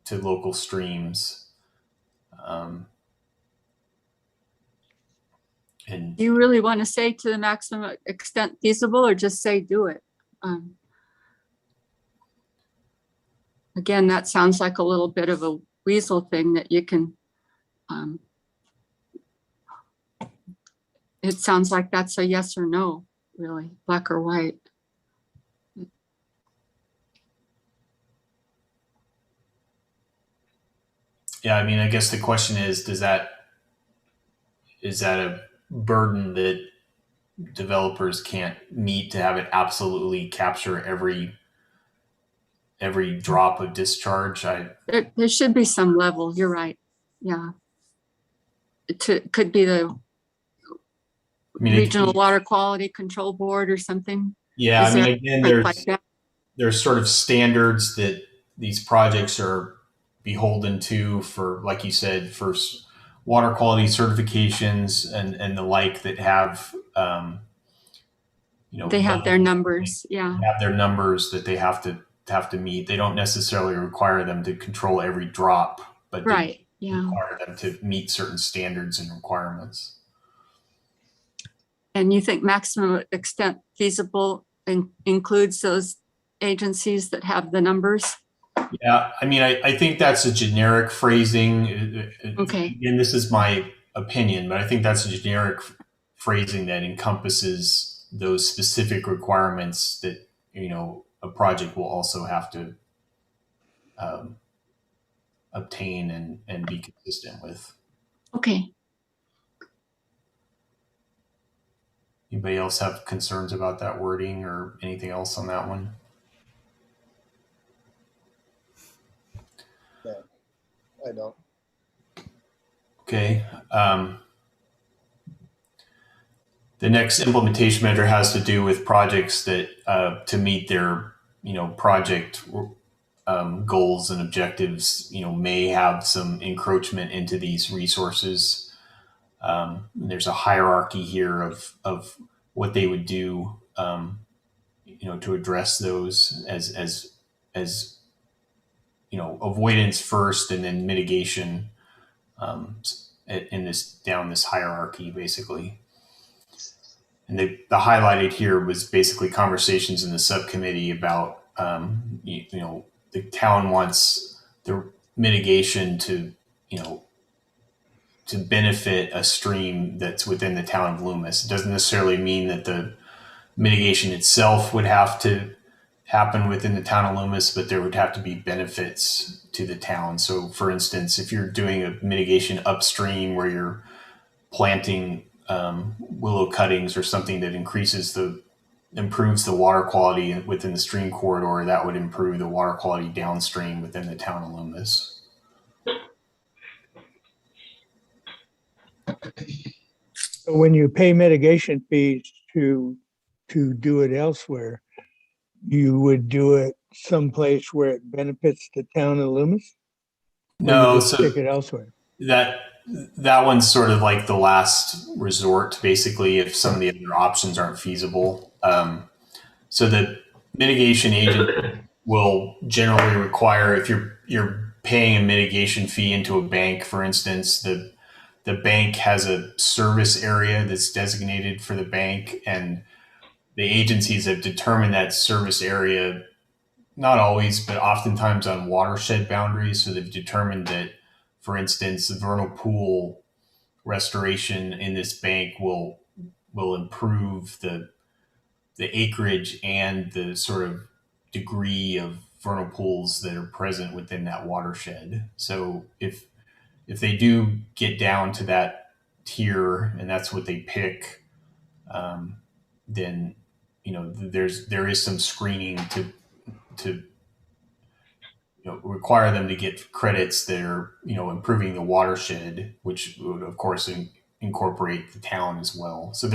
to local streams. And Do you really want to say to the maximum extent feasible or just say do it? Again, that sounds like a little bit of a weasel thing that you can, it sounds like that's a yes or no, really, black or white. yeah, I mean, I guess the question is that a burden that developers can't meet to have it absolutely capture every drop of discharge? There should be some level, you're right. Yeah. It could be the Regional Water Quality Control Board or something. Yeah, Is I mean, there again, like that? there's sort of standards that these projects are beholden to for, like you said, for water quality certifications and the like that have, They have their numbers, yeah. have their numbers that they have to meet. They don't necessarily require them to control every drop, but Right, yeah. require them to meet certain standards and requirements. And you think maximum extent feasible includes those agencies that have the numbers? Yeah, I mean, I think that's a generic phrasing. Okay. And this is my opinion, but I think that's a generic phrasing that encompasses those specific requirements that, a project will also have to obtain and be consistent with. Okay. Anybody else have concerns about that wording or anything else on that one? No, I don't. Okay. The next implementation measure has to do with projects that to meet their project goals and objectives may have some encroachment into these resources. There's a hierarchy here of what they would do to address those as avoidance first and then mitigation in this hierarchy basically. And the highlighted here was basically conversations in the subcommittee about, the town wants the mitigation to benefit a stream that's within the town of Loomis. It doesn't necessarily mean that the mitigation itself would have to happen within the town of Loomis, but there would have to be benefits to the town. So for instance, if you're doing a mitigation upstream where you're planting willow cuttings or something that improves the water quality within the stream corridor, that would improve the water quality downstream within the town of Loomis. When you pay mitigation fees to do it elsewhere, you would do it someplace where it benefits the town of Loomis? Or you No, just so stick it elsewhere? that one's sort of like the last resort, basically, if some of the other options aren't feasible. So the mitigation agent will generally require, if you're paying a mitigation fee into a bank, for instance, the bank has a service area that's designated for the bank, and the agencies have determined that service area, not always, but oftentimes on watershed boundaries. So they've determined that, for instance, the vernal pool restoration in this bank will improve the acreage and the sort of degree of vernal pools that are present within that watershed. So if they do get down to that tier and that's what they pick, then there is some screening to require them to get credits that are improving the watershed, which would of course incorporate the town as well. So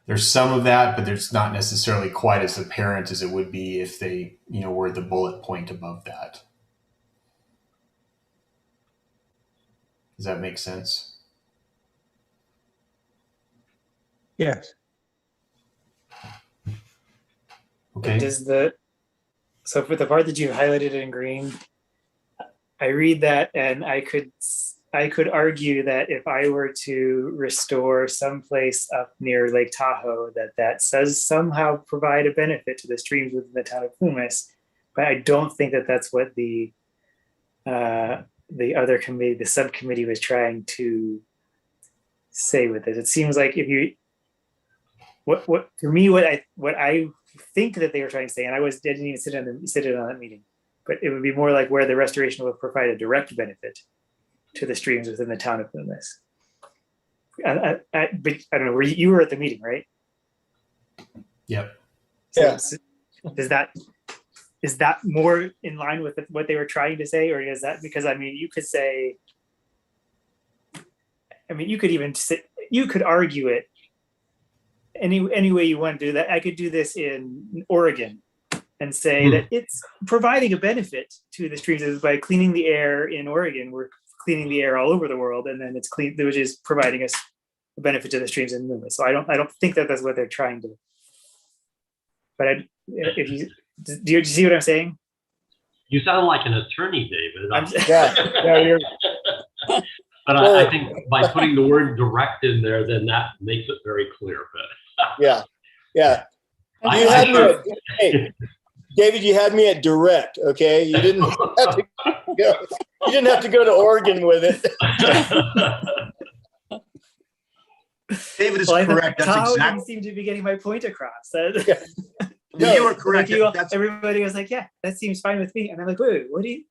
there's some of that, but there's not necessarily quite as apparent as it would be if they were the bullet point above that. Does that make sense? Yes. Okay. So for the part that you highlighted in green, I read that and I could argue that if I were to restore someplace up near Lake Tahoe, that says somehow provide a benefit to the streams within the town of Loomis, but I don't think that that's what the other committee, the subcommittee, was trying to say with it. It seems like if you, what I think that they were trying to say, and I didn't even sit in on that meeting, but it would be more like where the restoration will provide a direct benefit to the streams within the town of Loomis. But I don't know, you were at the meeting, right? Yep. Yeah. So is that more in line with what they were trying to say, or is that because, I mean, you could say, I mean, you could argue it any way you want to do that. I could do this in Oregon and say that it's providing a benefit to the streams by cleaning the air in Oregon. We're cleaning the air all over the world, and then it's clean, which is providing us a benefit to the streams in Loomis. So I don't think that that's what they're trying to. But do you see what I'm saying? You sound like an attorney, David. Yeah. But I think by putting the word direct in there, then that makes it very clear. But Yeah. You had me hey, David, you had me at direct. Okay, you didn't have to go. You didn't have to go to Oregon with it. David is correct. That's How exactly. didn't seem to be getting my point across. No, you were correct. Everybody was like, "Yeah, that seems fine with me," and I'm like, "Wait, what do you?"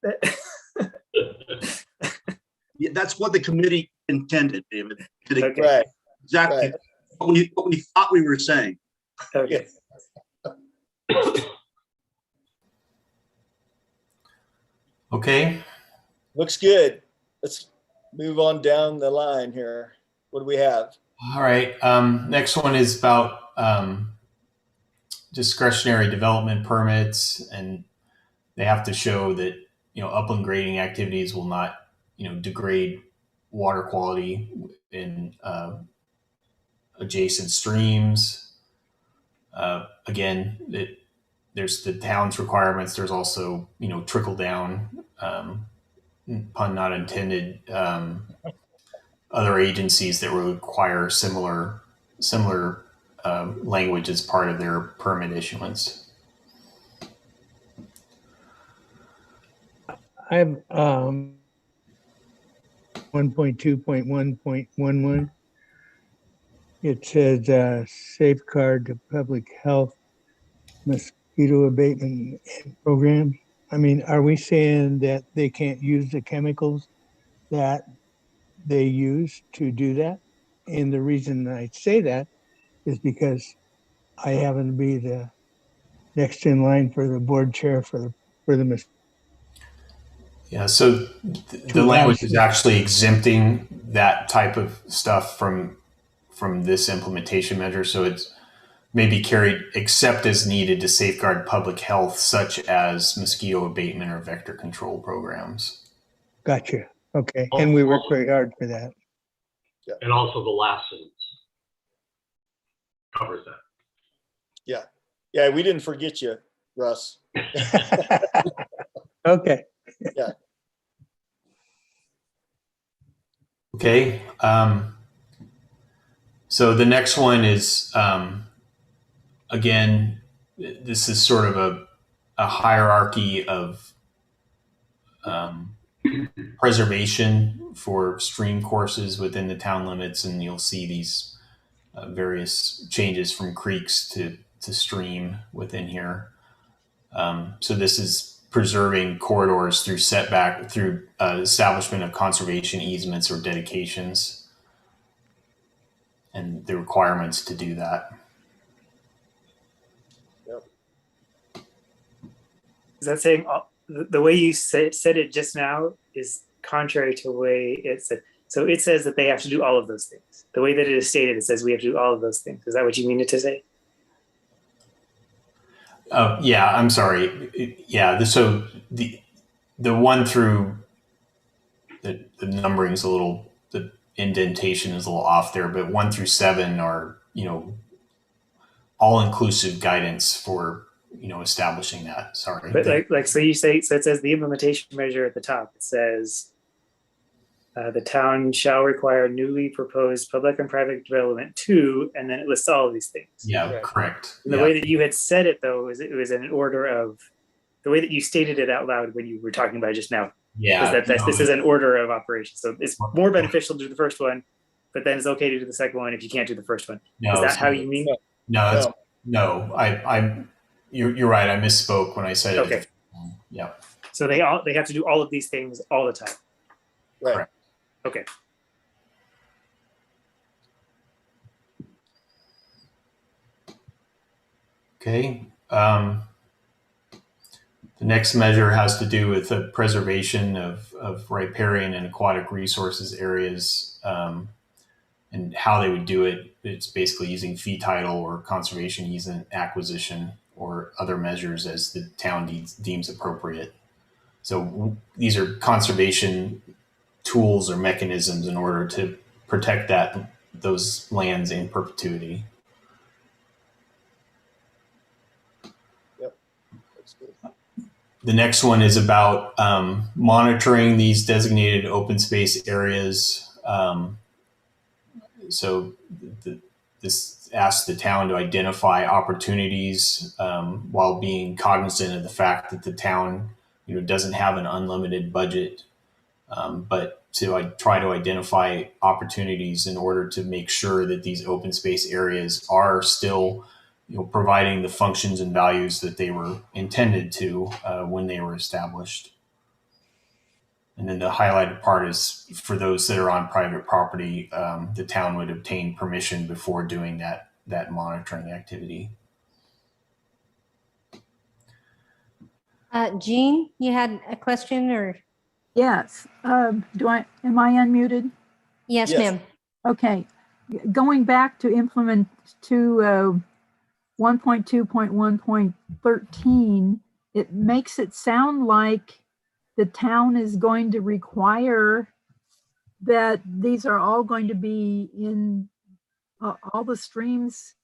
Yeah, that's what the committee intended, David. Okay. Right. Exactly Right. what we thought we were saying. Okay. Okay. Looks good. Let's move on down the line here. What do we have? All right. Next one is about discretionary development permits, and they have to show that upland grading activities will not degrade water quality in adjacent streams. Again, there's the town's requirements. There's also trickle down, pun not intended, other agencies that will require similar language as part of their permit issuance. I have 1.2.1.11. It says safeguard the public health mosquito abatement program. I mean, are we saying that they can't use the chemicals that they use to do that? And the reason I say that is because I happen to be the next in line for the board chair for the mosquito. Yeah, so the language is actually exempting that type of stuff from this implementation measure. So it's may be carried except as needed to safeguard public health, such as mosquito abatement or vector control programs. Gotcha. Okay. And we worked very hard for that. And also the last sentence covers that. Yeah. Yeah, we didn't forget you, Russ. Okay. Yeah. Okay. So the next one is, again, this is sort of a hierarchy of preservation for stream courses within the town limits, and you'll see these various changes from creeks to stream within here. So this is preserving corridors through setback, through establishment of conservation easements or dedications, and the requirements to do that. Is that saying the way you said it just now is contrary to the way it said? So it says that they have to do all of those things. The way that it is stated, it says we have to do all of those things. Is that what you mean it to say? Yeah, I'm sorry. Yeah, so the one through the numbering is a little, the indentation is a little off there, but 1 through 7 are, all-inclusive guidance for, establishing that. Sorry. But so you say, so it says the implementation measure at the top. It says the town shall require newly proposed public and private development to, and then it lists all of these things. Yeah, correct. And the way that you had said it though, is it was in order of the way that you stated it out loud when you were talking about it just now. Yeah. Is that this is an order of operations. So it's more beneficial to do the first one, but then it's okay to do the second one if you can't do the first one. No, is that how you mean? No, you're right. I misspoke when I said it. Okay. Yeah. So they have to do all of these things all the time. Right. Correct. Okay. Okay. The next measure has to do with the preservation of riparian and aquatic resources areas, and how they would do it. It's basically using fee title or conservation easement acquisition or other measures as the town deems appropriate. So these are conservation tools or mechanisms in order to protect those lands in perpetuity. Yep, that's good. The next one is about monitoring these designated open space areas. This asks the town to identify opportunities while being cognizant of the fact that the town, doesn't have an unlimited budget, but to try to identify opportunities in order to make sure that these open space areas are still, providing the functions and values that they were intended to when they were established. And then the highlighted part is for those that are on private property, the town would obtain permission before doing that monitoring activity. Jean, you had a question or? Yes. Am I unmuted? Yes, Yes. ma'am. Okay. Going back to implement to 1.2.1.13, it makes it sound like the town is going to require that these are all going to be in, all the streams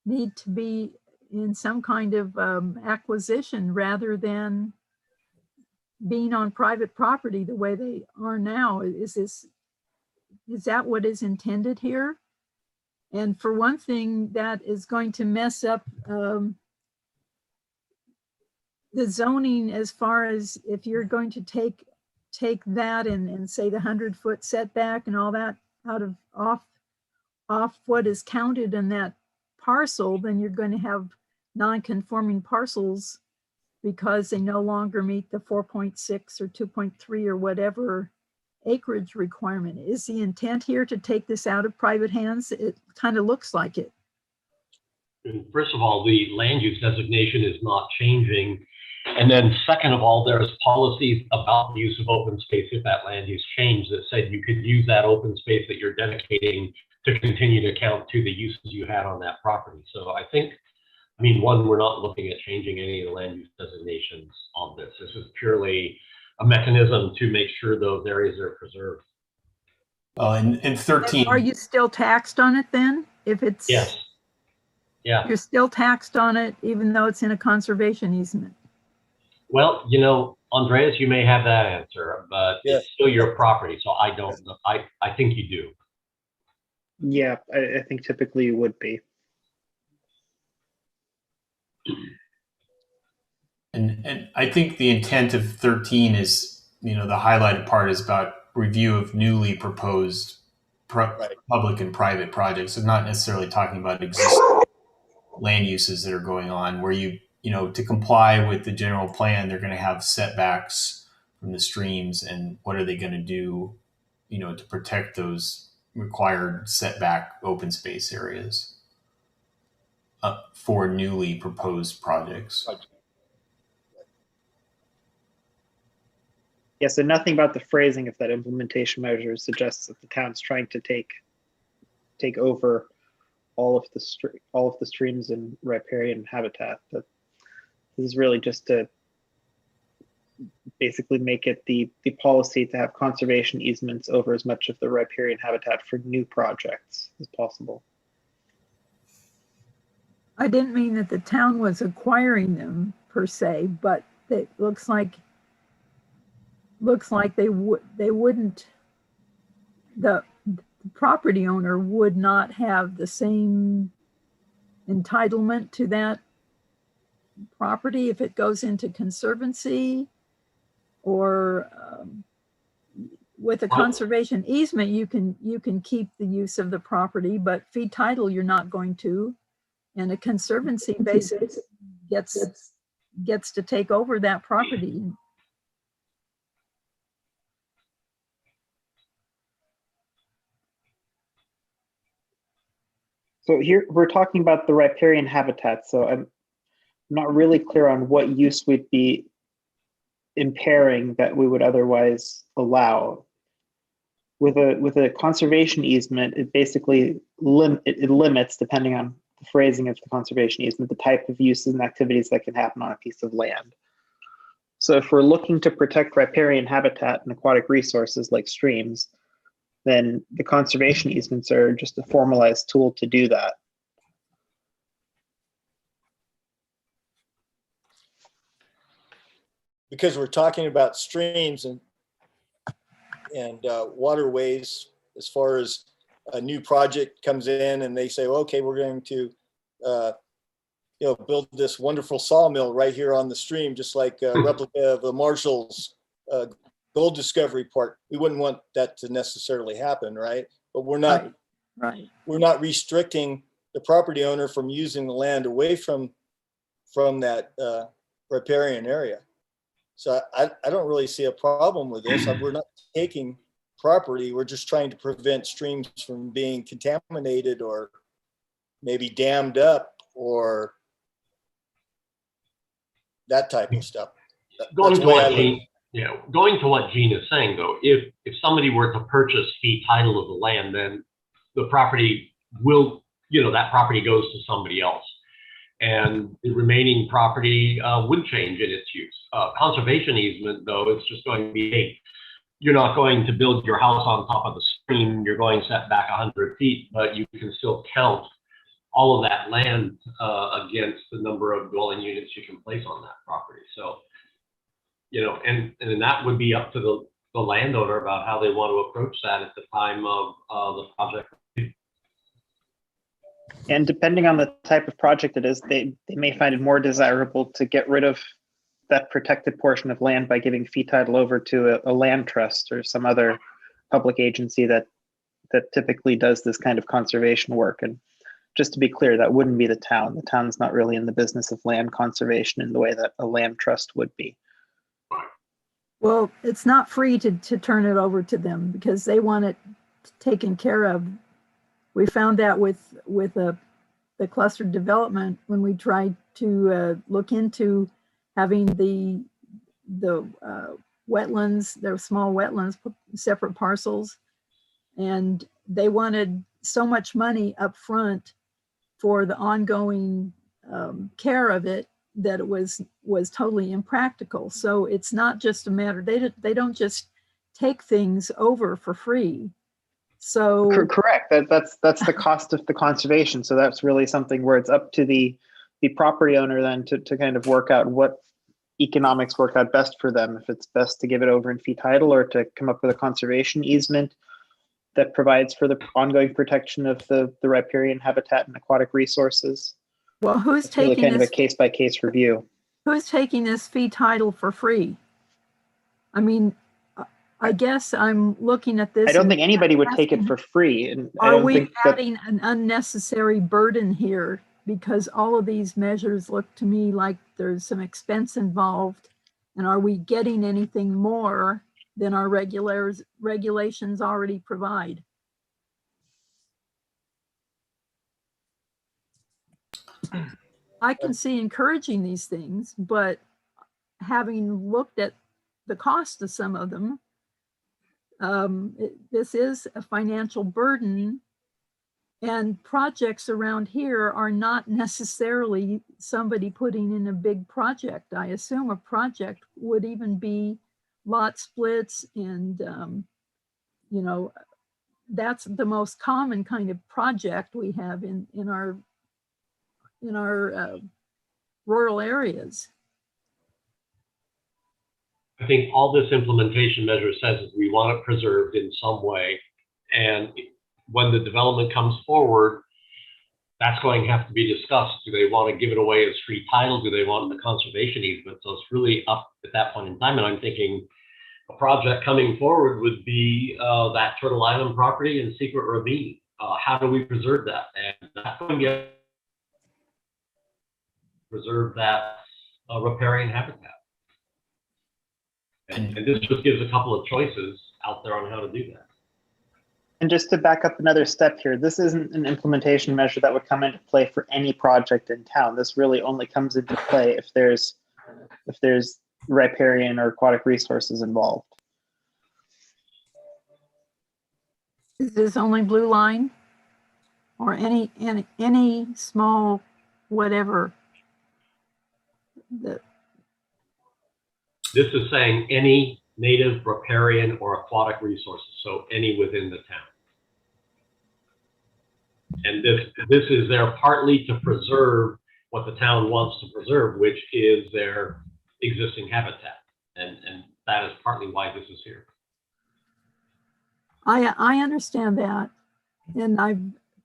need to be in some kind of acquisition rather than being on private property the way they are now. Is that what is intended here? And for one thing, that is going to mess up the zoning as far as if you're going to take that and say the 100-foot setback and all that out of off what is counted in that parcel, then you're going to have non-conforming parcels because they no longer meet the 4.6 or 2.3 or whatever acreage requirement. Is the intent here to take this out of private hands? It kind of looks like it. First of all, the land use designation is not changing. And then second of all, there's policies about the use of open space if that land use changed that said you could use that open space that you're dedicating to continue to count to the uses you had on that property. So I think, I mean, one, we're not looking at changing any of the land use designations on this. This is purely a mechanism to make sure those areas are preserved. Well, in 13. Are you still taxed on it then? If it's. Yes. Yeah. You're still taxed on it, even though it's in a conservation easement. Well, you know, Andreas, you may have that answer, but Yeah. it's still your property. So I don't know. I think you do. Yeah, I think typically you would be. And I think the intent of 13 is, you know, the highlighted part is about review of newly proposed public and private projects. So not necessarily talking about existing land uses that are going on where you know, to comply with the general plan, they're going to have setbacks from the streams, and what are they going to do, you know, to protect those required setback open space areas for newly proposed projects. Yeah, so nothing about the phrasing of that implementation measure suggests that the town's trying to take over all of the streams and riparian habitat. But this is really just to basically make it the policy to have conservation easements over as much of the riparian habitat for new projects as possible. I didn't mean that the town was acquiring them per se, but it looks like they wouldn't, the property owner would not have the same entitlement to that property if it goes into conservancy, or with a conservation easement, you can keep the use of the property, but fee title you're not going to, and a conservancy basis gets to take over that property. So here we're talking about the riparian habitat. So I'm not really clear on what use we'd be impairing that we would otherwise allow. With a conservation easement, it basically limits, depending on the phrasing of the conservation easement, the type of uses and activities that can happen on a piece of land. So if we're looking to protect riparian habitat and aquatic resources like streams, then the conservation easements are just a formalized tool to do that. Because we're talking about streams and waterways, as far as a new project comes in and they say, well, okay, we're going to build this wonderful sawmill right here on the stream, just like a replica of the Marshall's gold discovery part. We wouldn't want that to necessarily happen, right? But we're not we're not restricting the property owner from using the land away from that riparian area. So I don't really see a problem with this. We're not taking property. We're just trying to prevent streams from being contaminated or maybe dammed up or that type of stuff. Going to what Gene is saying, though, if somebody were to purchase fee title of the land, then the property will, that property goes to somebody else. And the remaining property would change in its use. Conservation easement, though, it's just going to be, hey, you're not going to build your house on top of the stream. You're going set back 100 feet, but you can still count all of that land against the number of dwelling units you can place on that property. So, and then that would be up to the landowner about how they want to approach that at the time of the project. And depending on the type of project it is, they may find it more desirable to get rid of that protected portion of land by giving fee title over to a land trust or some other public agency that typically does this kind of conservation work. And just to be clear, that wouldn't be the town. The town's not really in the business of land conservation in the way that a land trust would be. Well, it's not free to turn it over to them because they want it taken care of. We found that with the clustered development when we tried to look into having the wetlands, their small wetlands, separate parcels, and they wanted so much money up front for the ongoing care of it that it was totally impractical. So it's not just a matter, they don't just take things over for free. So Correct. That's the cost of the conservation. So that's really something where it's up to the property owner then to kind of work out what economics work out best for them. If it's best to give it over in fee title or to come up with a conservation easement that provides for the ongoing protection of the riparian habitat and aquatic resources. well, who's It's really taking kind of a this? case by case review. Who's taking this fee title for free? I mean, I guess I'm looking at this. I don't and think anybody would take it asking, for free. And I are don't we think that adding an unnecessary burden here? Because all of these measures look to me like there's some expense involved. And are we getting anything more than our regulations already provide? I can see encouraging these things, but having looked at the cost of some of them, this is a financial burden, and projects around here are not necessarily somebody putting in a big project. I assume a project would even be lot splits and, you know, that's the most common kind of project we have in our rural areas. I think all this implementation measure says is we want it preserved in some way. And when the development comes forward, that's going to have to be discussed. Do they want to give it away as free title? Do they want the conservation easement? So it's really up at that point in time. And I'm thinking a project coming forward would be that Turtle Island property and Secret Ravine. How do we preserve that? And that's going to get preserve that riparian habitat. And this just gives a couple of choices out there on how to do that. And just to back up another step here, this isn't an implementation measure that would come into play for any project in town. This really only comes into play if there's riparian or aquatic resources involved. Is this only blue line or any small whatever? This is saying any native, riparian, or aquatic resources, so any within the town. And this is there partly to preserve what the town wants to preserve, which is their existing habitat. And that is partly why this is here. I understand that. And I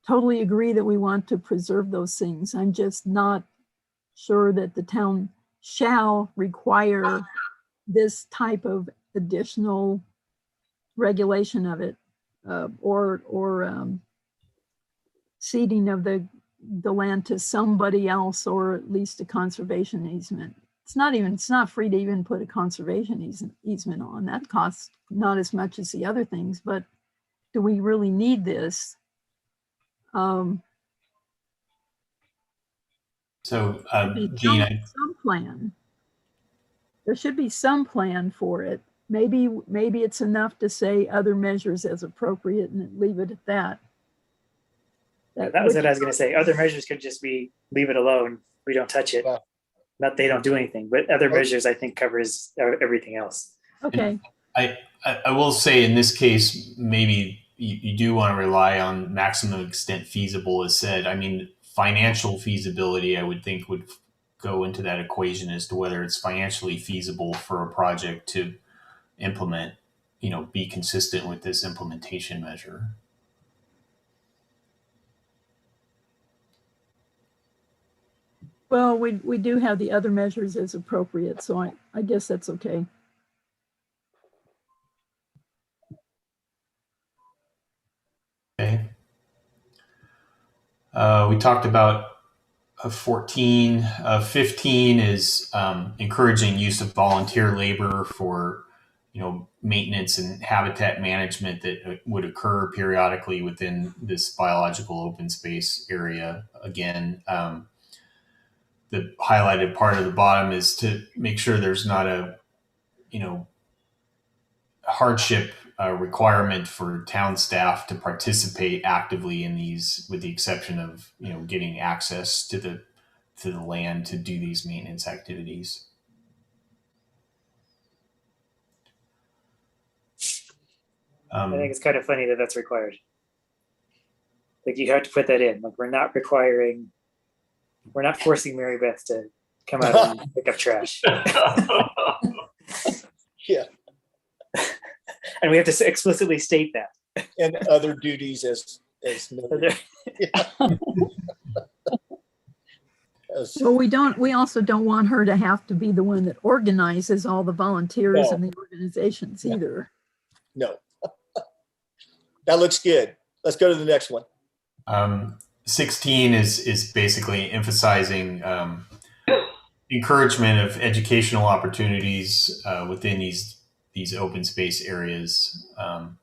totally agree that we want to preserve those things. I'm just not sure that the town shall require this type of additional regulation of it, or ceding of the land to somebody else, or at least a conservation easement. It's not free to even put a conservation easement on. That costs not as much as the other things, but do we really need this? So, Gene, some plan. There should be some plan for it. Maybe it's enough to say other measures as appropriate and leave it at that. That was what I was going to say. Other measures could just be leave it alone. We don't touch it. Not they don't do anything, but other measures I think covers everything else. Okay. I will say in this case, maybe you do want to rely on maximum extent feasible as said. I mean, financial feasibility, I would think would go into that equation as to whether it's financially feasible for a project to implement, be consistent with this implementation measure. Well, we do have the other measures as appropriate, so I guess that's okay. Okay. We talked about 14. 15 is encouraging use of volunteer labor for, maintenance and habitat management that would occur periodically within this biological open space area. Again, the highlighted part of the bottom is to make sure there's not a, hardship requirement for town staff to participate actively in these, with the exception of, you know, getting access to the land to do these maintenance activities. I think it's kind of funny that that's required. Like you have to put that in. Like we're not forcing Mary Beth to come out and pick up trash. Yeah. And we have to explicitly state that. And other duties as noted. Yeah. Well, we also don't want her to have to be the one that organizes all the volunteers No. and the organizations No. either. No. That looks good. Let's go to the next one. 16 is basically emphasizing encouragement of educational opportunities within these open space areas. And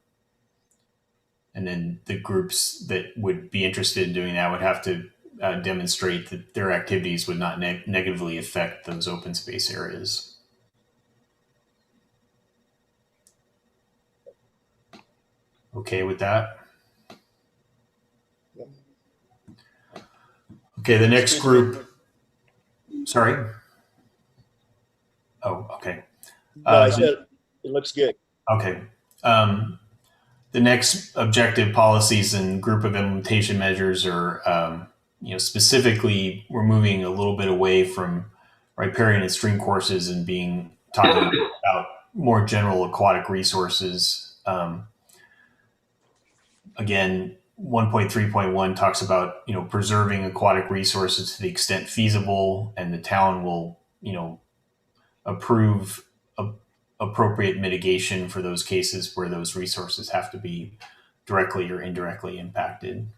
then the groups that would be interested in doing that would have to demonstrate that their activities would not negatively affect those open space areas. Okay with that? Okay, the next group. Sorry. Oh, okay. No, I said it looks good. Okay. The next objective policies and group of implementation measures are, specifically, we're moving a little bit away from riparian and stream courses and talking about more general aquatic resources. Again, 1.3.1 talks about, preserving aquatic resources to the extent feasible, and the town will, approve appropriate mitigation for those cases where those resources have to be directly or indirectly impacted.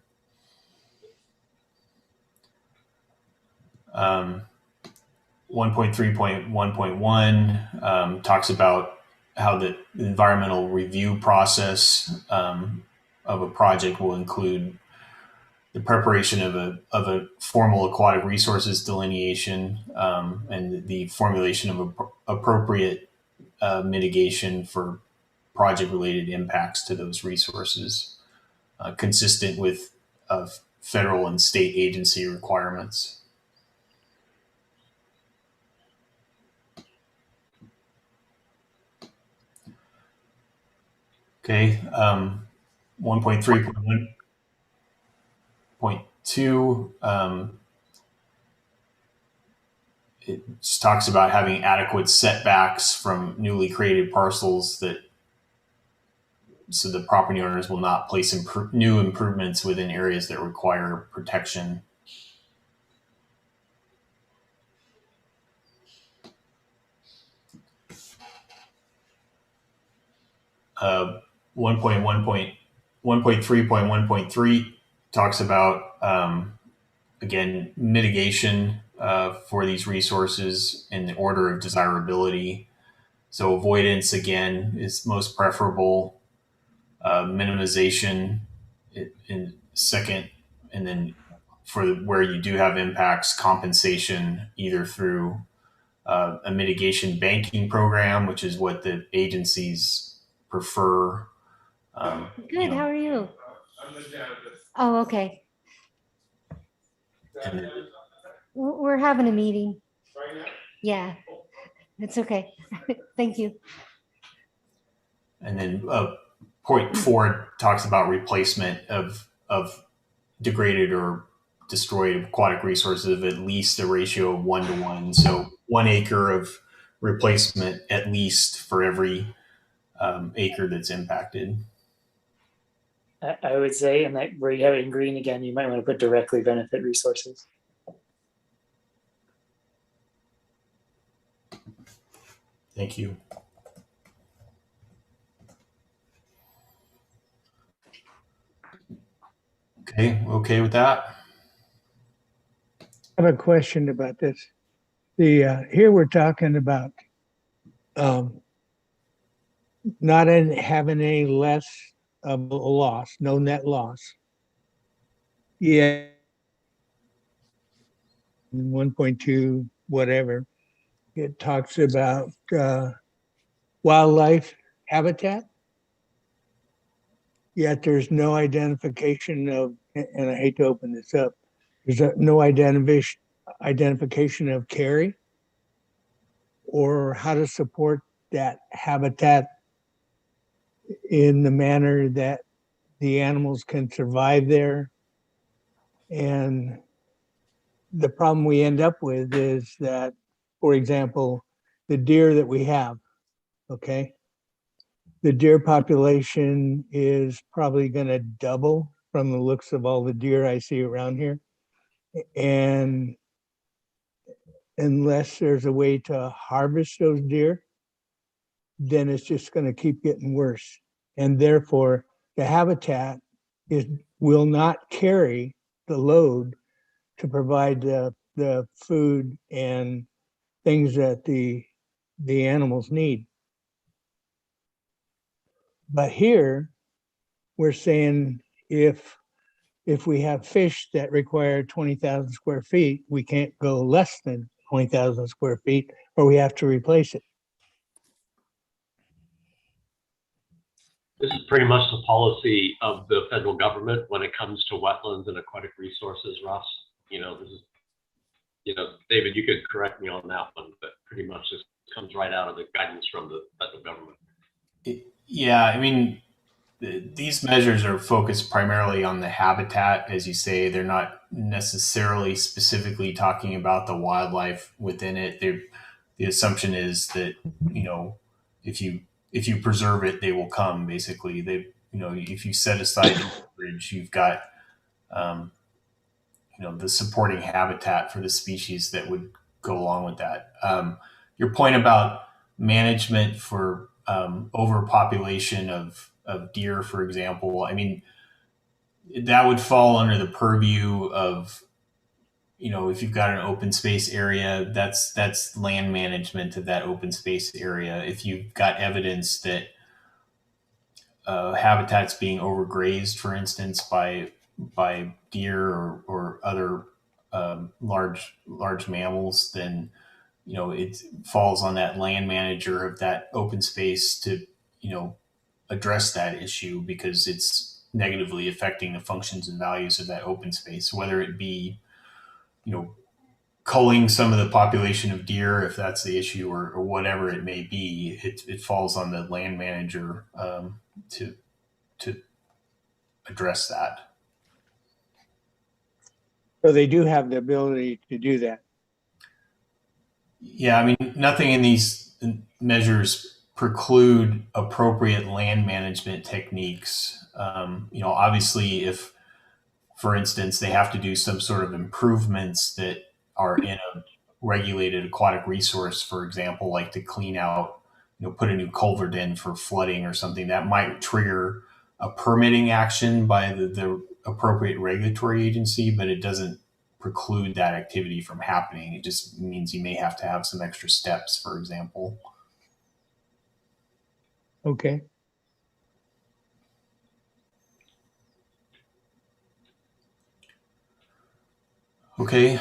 1.3.1.1 talks about how the environmental review process of a project will include the preparation of a formal aquatic resources delineation and the formulation of appropriate mitigation for project-related impacts to those resources, consistent with federal and state agency requirements. Okay, 1.3.1.2 it just talks about having adequate setbacks from newly created parcels so the property owners will not place new improvements within areas that require protection. Uh, 1.3.1.3 talks about, again, mitigation for these resources in the order of desirability. So avoidance, again, is most preferable. Minimization in second, and then for where you do have impacts, compensation either through a mitigation banking program, which is what the agencies prefer. Good. How are you? Oh, okay. We're having a meeting. Yeah, it's okay. Thank you. And then point 4 talks about replacement of degraded or destroyed aquatic resources of at least a ratio of 1 to 1. So 1 acre of replacement at least for every acre that's impacted. I would say, and that where you have it in green again, you might want to put directly benefit resources. Thank you. Okay with that? I have a question about this. Here we're talking about not having any less of a loss, no net loss. Yeah. 1.2, whatever, it talks about wildlife habitat. yet there's no identification of, and I hate to open this up, no identification of carry or how to support that habitat in the manner that the animals can survive there. And the problem we end up with is that, for example, the deer that we have, okay? The deer population is probably going to double from the looks of all the deer I see around here. And unless there's a way to harvest those deer, then it's just going to keep getting worse. And therefore, the habitat will not carry the load to provide the food and things that the animals need. But here, we're saying if we have fish that require 20,000 square feet, we can't go less than 20,000 square feet, or we have to replace it. This is pretty much the policy of the federal government when it comes to wetlands and aquatic resources, Russ. This is, David, you could correct me on that one, but pretty much this comes right out of the guidance from the federal government. Yeah, I mean, these measures are focused primarily on the habitat, as you say. They're not necessarily specifically talking about the wildlife within it. The assumption is that, if you preserve it, they will come. Basically, if you set aside acreage, you've got, the supporting habitat for the species that would go along with that. Your point about management for overpopulation of deer, for example, I mean, that would fall under the purview of, if you've got an open space area, that's land management of that open space area. If you've got evidence that habitats being overgrazed, for instance, by deer or other large mammals, then it falls on that land manager of that open space to address that issue, because it's negatively affecting the functions and values of that open space, whether it be culling some of the population of deer, if that's the issue, or whatever it may be. It falls on the land manager to address that. So they do have the ability to do that. Yeah, I mean, nothing in these measures preclude appropriate land management techniques. Obviously, if, for instance, they have to do some sort of improvements that are in a regulated aquatic resource, for example, like to clean out, put a new culvert in for flooding or something, that might trigger a permitting action by the appropriate regulatory agency, but it doesn't preclude that activity from happening. It just means you may have to have some extra steps, for example. Okay. Okay.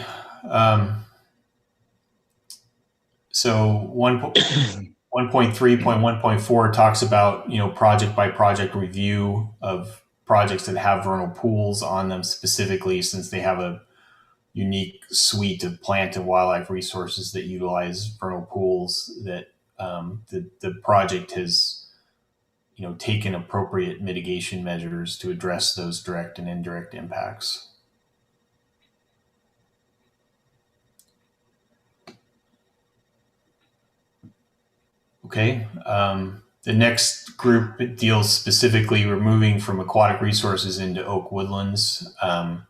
So 1.3.1.4 talks about, project by project review of projects that have vernal pools on them, specifically since they have a unique suite of plant and wildlife resources that utilize vernal pools, that the project has taken appropriate mitigation measures to address those direct and indirect impacts. Okay. The next group deals specifically removing from aquatic resources into oak woodlands. The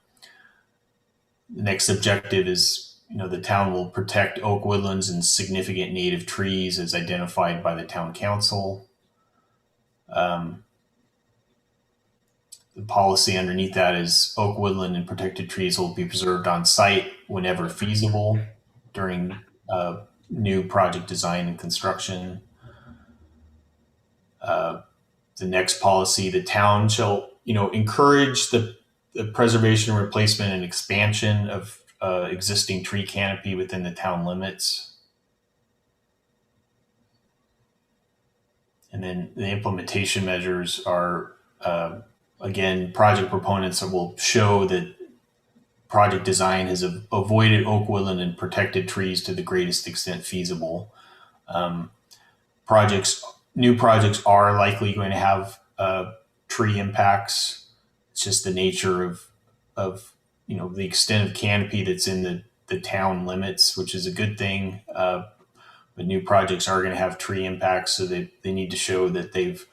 next objective is, the town will protect oak woodlands and significant native trees as identified by the town council. The policy underneath that is oak woodland and protected trees will be preserved on site whenever feasible during new project design and construction. The next policy, the town shall, encourage the preservation, replacement, and expansion of existing tree canopy within the town limits. And then the implementation measures are again, project proponents will show that project design has avoided oak, woodland, and protected trees to the greatest extent feasible. New projects are likely going to have tree impacts. It's just the nature of the extent of canopy that's in the town limits, which is a good thing. But new projects are going to have tree impacts, so they need to show that they've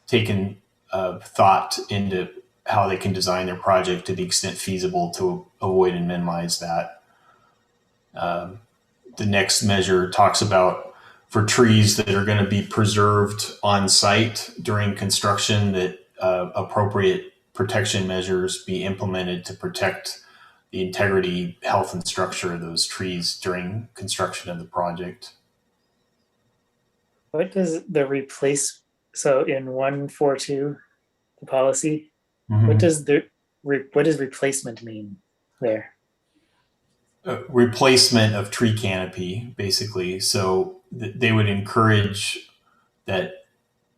taken thought into how they can design their project to the extent feasible to avoid and minimize that. The next measure talks about for trees that are going to be preserved on site during construction, that appropriate protection measures be implemented to protect the integrity, health, and structure of those trees during construction of the project. What does the replace, so in 142, the policy, what does replacement mean there? Replacement of tree canopy, basically. So they would encourage that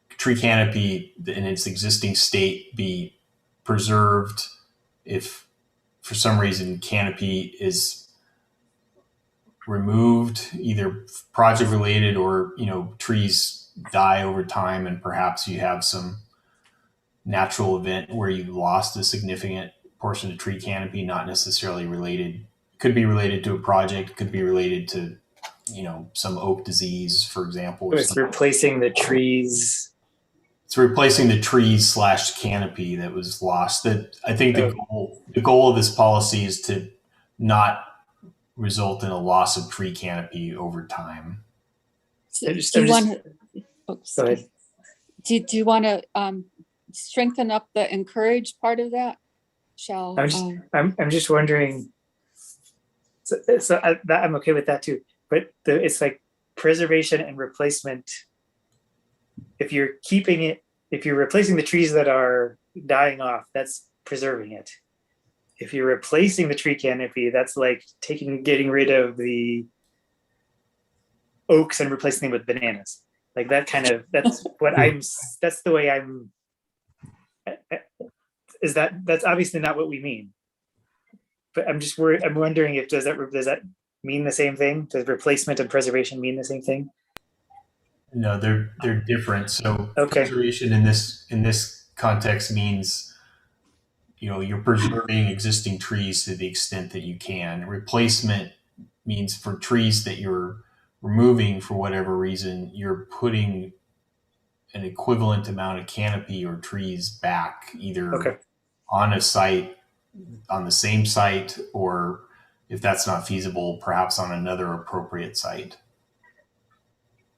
tree canopy in its existing state be preserved. If for some reason canopy is removed, either project related or trees die over time, and perhaps you have some natural event where you lost a significant portion of tree canopy, not necessarily related. Could be related to a project, could be related to some oak disease, for example. So it's replacing the trees. It's replacing the trees / canopy that was lost. That I think the goal of this policy is to not result in a loss of tree canopy over time. Do you want to strengthen up the encourage part of that? I'm just wondering. So I'm okay with that too, but it's like preservation and replacement. If you're replacing the trees that are dying off, that's preserving it. If you're replacing the tree canopy, that's like getting rid of the oaks and replacing them with bananas. Like that's the way I'm. That's obviously not what we mean. But I'm just worried. I'm wondering if does that mean the same thing? Does replacement and preservation mean the same thing? No, they're different. So okay. Preservation in this context means you're preserving existing trees to the extent that you can. Replacement means for trees that you're removing for whatever reason, you're putting an equivalent amount of canopy or trees back, either on a site, on the same site, or if that's not feasible, perhaps on another appropriate site.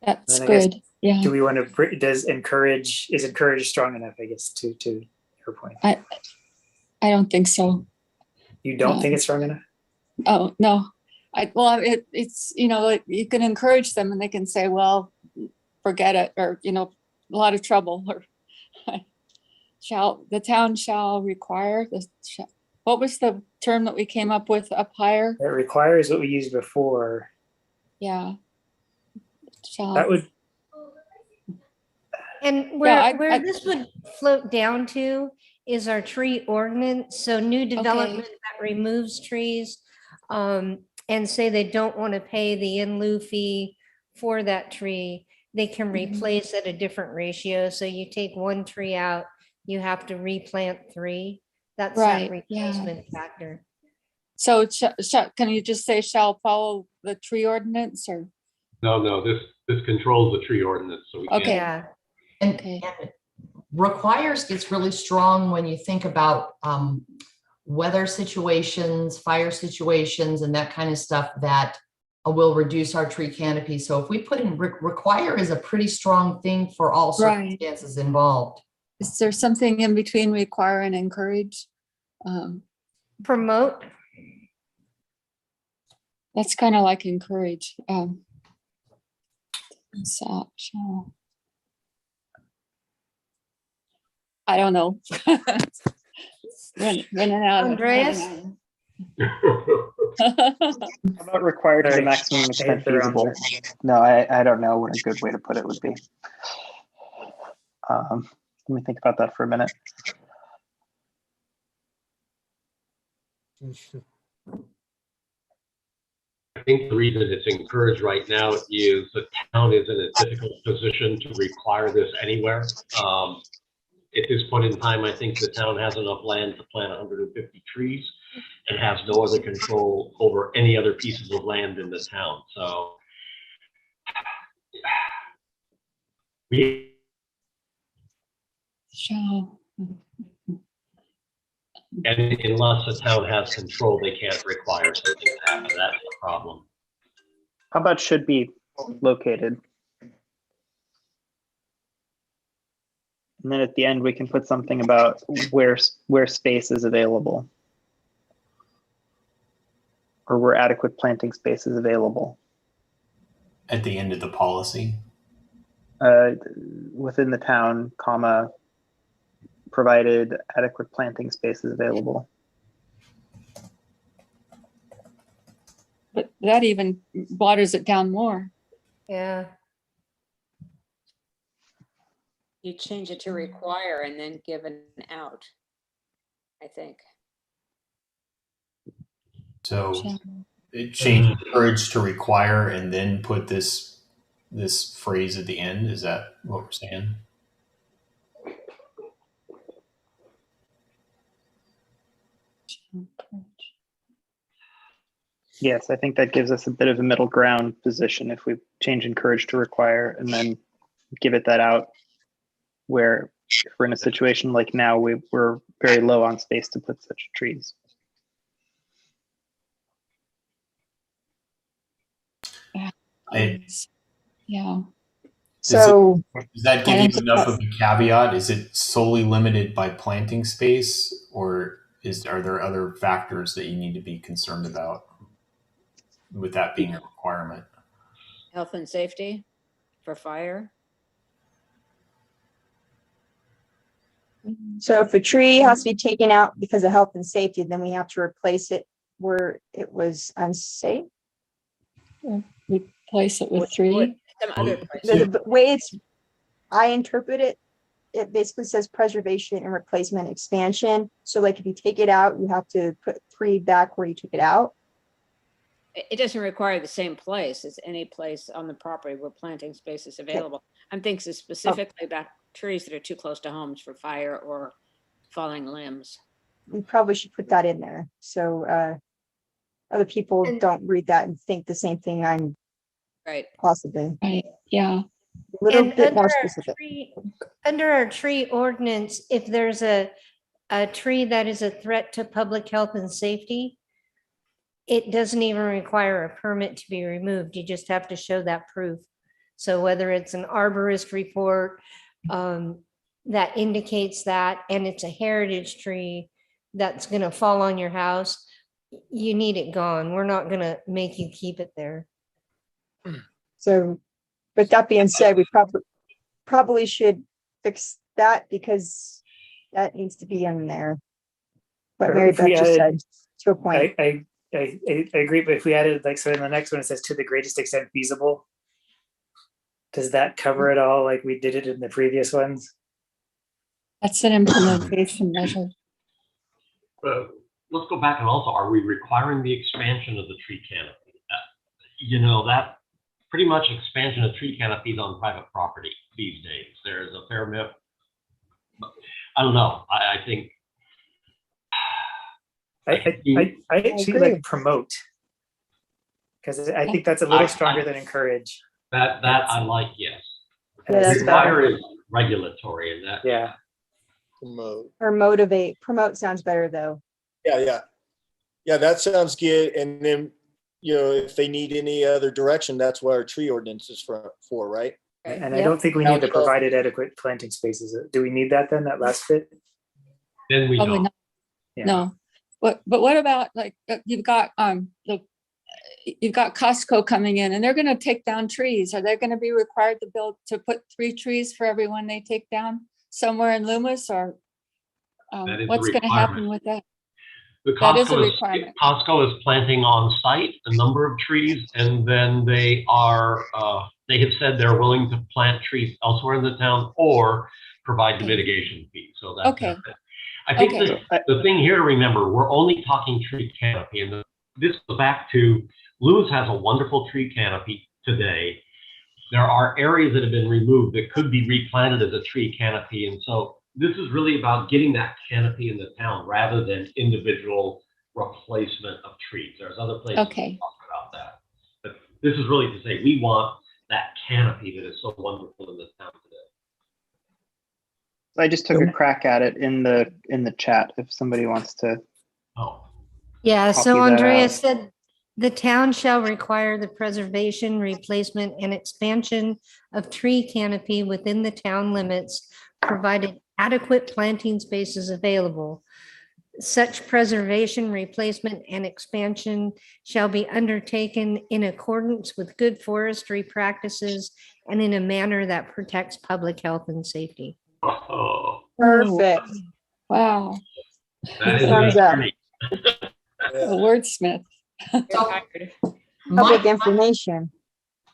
That's good. Yeah. Do we want to? Is encourage strong enough? I guess to your point. I don't think so. You don't think it's strong enough? Oh no. It's you can encourage them and they can say, well, forget it, or a lot of trouble, or the town shall require what was the term that we came up with up higher? It requires what we used before. Yeah. That would. And where this would float down to is our tree ordinance. So new development that removes trees and say they don't want to pay the in lieu fee for that tree, they can replace at a different ratio. So you take one tree out, you have to replant 3. That's that replacement factor. So can you just say shall follow the tree ordinance, or? No, this controls the tree ordinance. So we can't. And requires gets really strong when you think about weather situations, fire situations, and that kind of stuff that will reduce our tree canopy. So if we put in require is a pretty strong thing for all circumstances involved. Is there something in between require and encourage? Promote. That's kind of like encourage. I don't know. Running out. Andreas? How about required to the maximum extent feasible? No, I don't know what a good way to put it would be. Let me think about that for a minute. I think the reason it's encouraged right now is the town is in a difficult position to require this anywhere. At this point in time, I think the town has enough land to plant 150 trees and has no other control over any other pieces of land in the town. So we and unless the town has control, they can't require something to happen. That's the problem. How about should be located? And then at the end, we can put something about where space is available, or where adequate planting space is available. At the end of the policy. Within the town, comma, provided adequate planting space is available. But that even waters it down more. Yeah. You change it to require and then give an out, I think. So it changed encourage to require and then put this phrase at the end. Is that what we're saying? Yes, I think that gives us a bit of a middle ground position if we change encourage to require and then give it that out, where if we're in a situation like now, we're very low on space to put such trees. Yeah. So Does that give you enough of a caveat? Is it solely limited by planting space, or are there other factors that you need to be concerned about with that being a requirement? Health and safety for fire. So if a tree has to be taken out because of health and safety, then we have to replace it where it was unsafe. Replace it with tree. Some other place. The way I interpret it, it basically says preservation and replacement expansion. So like if you take it out, you have to put tree back where you took it out. It doesn't require the same place as any place on the property where planting space is available. I'm thinking specifically about trees that are too close to homes for fire or falling limbs. We probably should put that in there. So other people don't read that and think the same thing I'm Right. possibly. Right. Yeah. A little And bit more under our specific. under our tree ordinance, if there's a tree that is a threat to public health and safety, it doesn't even require a permit to be removed. You just have to show that proof. So whether it's an arborist report that indicates that, and it's a heritage tree that's going to fall on your house, you need it gone. We're not going to make you keep it there. So, but that being said, we probably should fix that because that needs to be in there. What Mary Beth just said to a point. I agree, but if we added like, so in the next one, it says to the greatest extent feasible. Does that cover it all like we did it in the previous ones? That's an implementation measure. Let's go back and also, are we requiring the expansion of the tree canopy? You know, that pretty much expansion of tree canopies on private property these days. There's a fair bit. I don't know. I think. I actually like promote, because I think that's a little stronger than encourage. That I like, yes. Yeah, that's Require is regulatory, and that. Yeah. Promote. Or motivate. Promote sounds better though. Yeah, that sounds good. And then, you know, if they need any other direction, that's what our tree ordinance is for, right? And I don't think we need to provide adequate planting spaces. Do we need that then, that last bit? Then we Probably don't. not. Yeah. No. But what about like you've got Costco coming in and they're going to take down trees. Are they going to be required to put 3 trees for everyone they take down somewhere in Loomis, or what's going to happen with that? That is a requirement. Costco is planting on site a number of trees, and then they have said they're willing to plant trees elsewhere in the town or provide the mitigation fee. So that's okay. I think Okay. the thing here to remember, we're only talking tree canopy, and this goes back to Lewis has a wonderful tree canopy today. There are areas that have been removed that could be replanted as a tree canopy, and so this is really about getting that canopy in the town rather than individual replacement of trees. There's other places Okay. to talk about that, but this is really to say we want that canopy that is so wonderful in the town today. I just took a crack at it in the chat if somebody wants to. Oh. Yeah, so Copy that Andrea out. said, the town shall require the preservation, replacement, and expansion of tree canopy within the town limits, provided adequate planting space is available. Such preservation, replacement, and expansion shall be undertaken in accordance with good forestry practices and in a manner that protects public health and safety. Oh, Perfect. Wow. that is Thumbs a up. journey. A wordsmith. So Public my, information.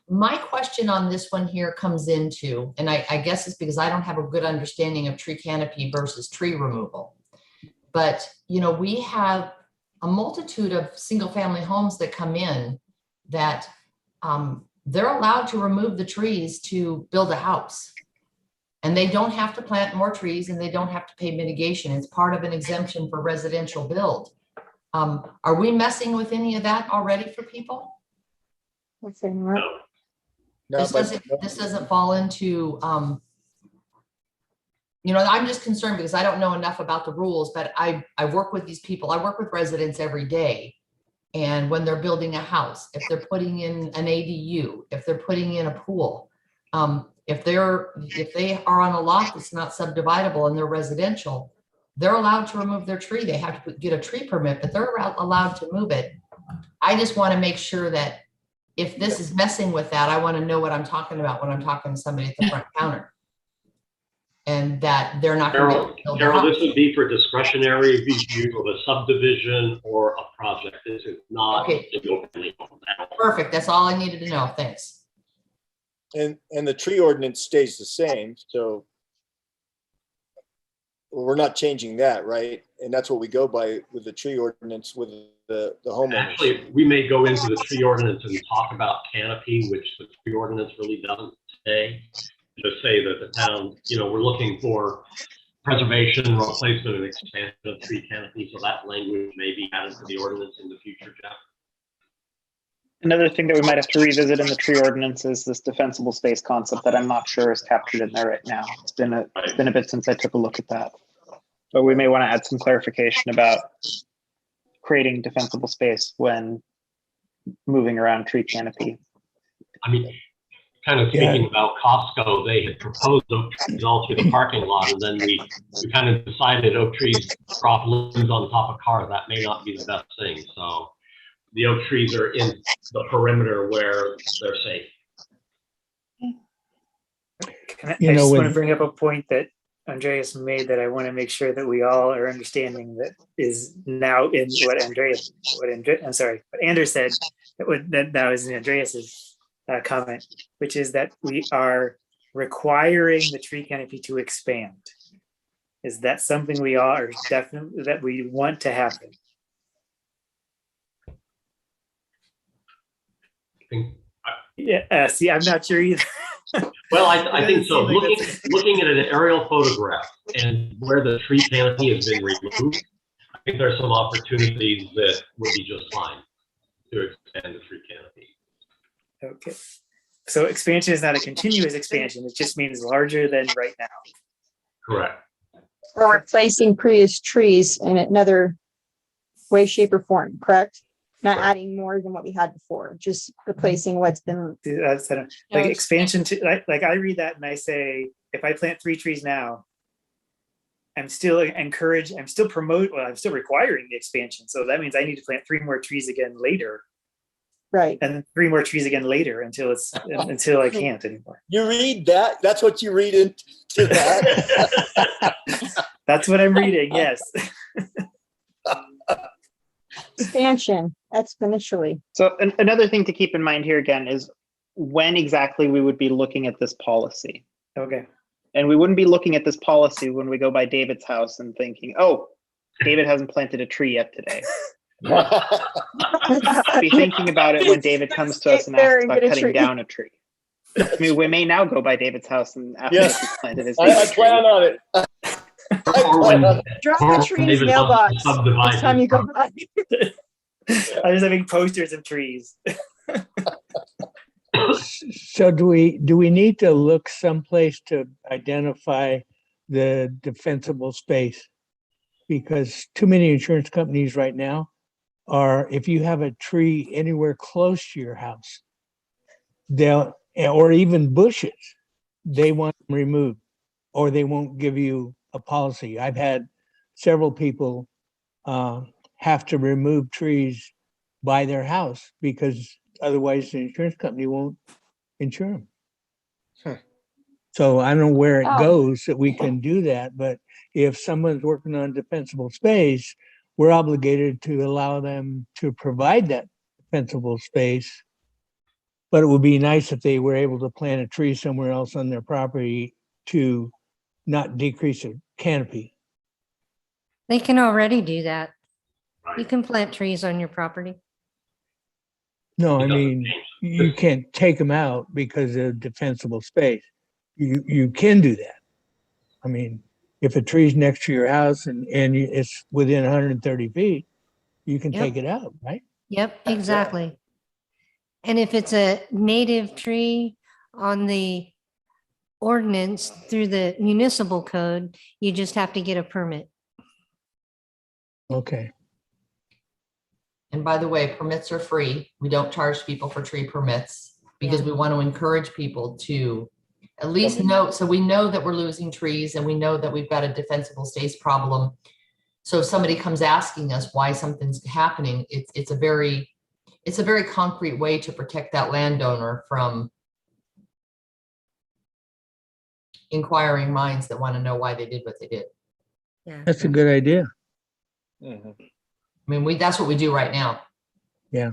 my question on this one here comes into, and I guess it's because I don't have a good understanding of tree canopy versus tree removal. But, you know, we have a multitude of single family homes that come in that they're allowed to remove the trees to build a house. And they don't have to plant more trees and they don't have to pay mitigation. It's part of an exemption for residential build. Are we messing with any of that already for people? What's in what? No, This doesn't fall into, you know, I'm just concerned because I don't know enough about the rules, but I work with these people. I work with residents every day. And when they're building a house, if they're putting in an ADU, if they're putting in a pool, if they are on a lot that's not subdividable and they're residential, they're allowed to remove their tree. They have to get a tree permit, but they're allowed to move it. I just want to make sure that if this is messing with that, I want to know what I'm talking about when I'm talking to somebody at the front counter. And that they're not going to be able to build a Carol, house. this would be for discretionary review of a subdivision or a project. This is not. Okay. a single-family home at all. Perfect. That's all I needed to know. Thanks. And the tree ordinance stays the same, so we're not changing that, right? And that's what we go by with the tree ordinance with the homeowners. Actually, we may go into the tree ordinance and talk about canopy, which the tree ordinance really doesn't today. Just say that the town, you know, we're looking for preservation, replacement, and expansion of tree canopy. So that language may be added to the ordinance in the future, Jeff. Another thing that we might have to revisit in the tree ordinance is this defensible space concept that I'm not sure is captured in there right now. It's been a bit since I took a look at that. But we may want to add some clarification about creating defensible space when moving around tree canopy. I mean, kind of speaking about Costco, they had proposed oak trees all through the parking lot, and then we kind of decided oak trees drop limbs on top of cars. That may not be the best thing. So the oak trees are in the perimeter where they're safe. I You know, just want to when- bring up a point that Andreas made that I want to make sure that we all are understanding that is now in what Anders said, that was in Andreas's comment, which is that we are requiring the tree canopy to expand. Is that something we all are definitely, that we want to happen? Yeah, see, I'm not sure either. Well, I think so. It doesn't seem like Looking at an aerial photograph and where the tree canopy has been removed, I think there's some opportunities that would be just fine to expand the tree canopy. Okay. So expansion is not a continuous expansion. It just means larger than right now. Correct. Or replacing previous trees in another way, shape, or form, correct? Not adding more than what we had before, just replacing what's been. That's like expansion to like I read that and I say, if I plant 3 trees now, I'm still requiring the expansion. So that means I need to plant 3 more trees again later. Right. And 3 more trees again later until I can't anymore. You read that? That's what you read into that? That's what I'm reading, yes. Expansion exponentially. So another thing to keep in mind here again is when exactly we would be looking at this policy. Okay. And we wouldn't be looking at this policy when we go by David's house and thinking, oh, David hasn't planted a tree yet today. Be thinking about it when David comes to us and asks about cutting down a tree. I mean, we may now go by David's house and ask if he planted his I plan on it. Drop the tree in his mailbox next time you go by. I was having posters of trees. So do we need to look someplace to identify the defensible space? Because too many insurance companies right now are, if you have a tree anywhere close to your house, they'll, or even bushes, they want them removed, or they won't give you a policy. I've had several people have to remove trees by their house because otherwise the insurance company won't insure them. So I don't know where it goes that we can do that, but if someone's working on defensible space, we're obligated to allow them to provide that defensible space. But it would be nice if they were able to plant a tree somewhere else on their property to not decrease the canopy. They can already do that. You can plant trees on your property. No, I mean, you can't take them out because of defensible space. You can do that. I mean, if a tree's next to your house and it's within 130 feet, you can take it out, right? Yep, exactly. And if it's a native tree on the ordinance through the municipal code, you just have to get a permit. Okay. And by the way, permits are free. We don't charge people for tree permits because we want to encourage people to at least know, so we know that we're losing trees and we know that we've got a defensible space problem. So if somebody comes asking us why something's happening, it's a very concrete way to protect that landowner from inquiring minds that want to know why they did what they did. Yeah. That's a good idea. I mean, that's what we do right now. Yeah.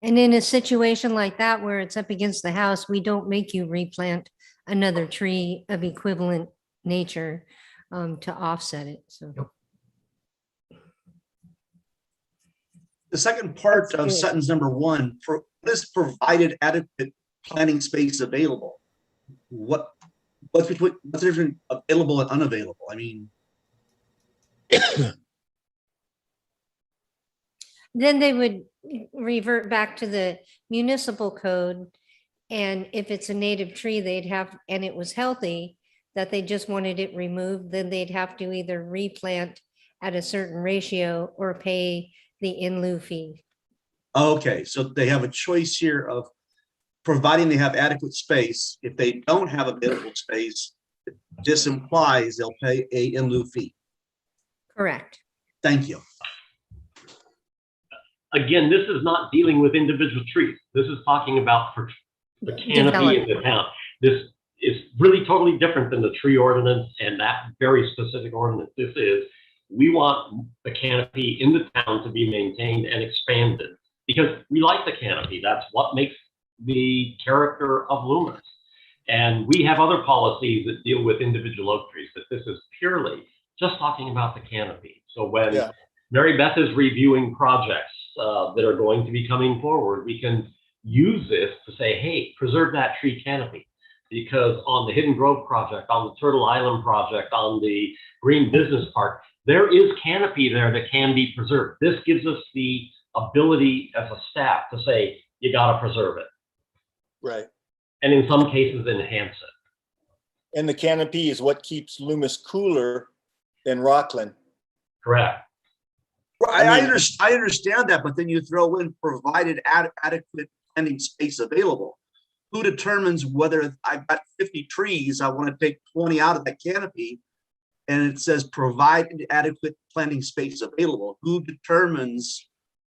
And in a situation like that, where it's up against the house, we don't make you replant another tree of equivalent nature to offset it. So. The second part of sentence number 1, for what is provided adequate planting space available? What's the difference available and unavailable? I mean, Then they would revert back to the municipal code. And if it's a native tree, they'd have, and it was healthy, that they just wanted it removed, then they'd have to either replant at a certain ratio or pay the in lieu fee. okay, so they have a choice here of providing they have adequate space. If they don't have available space, this implies they'll pay a in lieu fee. Correct. Thank you. Again, this is not dealing with individual trees. This is talking about for the canopy in the town. This is really totally different than the tree ordinance and that very specific ordinance. This is, we want the canopy in the town to be maintained and expanded because we like the canopy. That's what makes the character of Loomis. And we have other policies that deal with individual oak trees, but this is purely just talking about the canopy. So when Mary Beth is reviewing projects that are going to be coming forward, we can use this to say, hey, preserve that tree canopy. Because on the Hidden Grove project, on the Turtle Island project, on the Green Business Park, there is canopy there that can be preserved. This gives us the ability as a staff to say, you got to preserve it. Right. And in some cases, enhance it. And the canopy is what keeps Loomis cooler than Rockland. Correct. Well, I understand that, but then you throw in provided adequate planting space available. Who determines whether I've got 50 trees, I want to take 20 out of that canopy, and it says provide adequate planting space available? Who determines?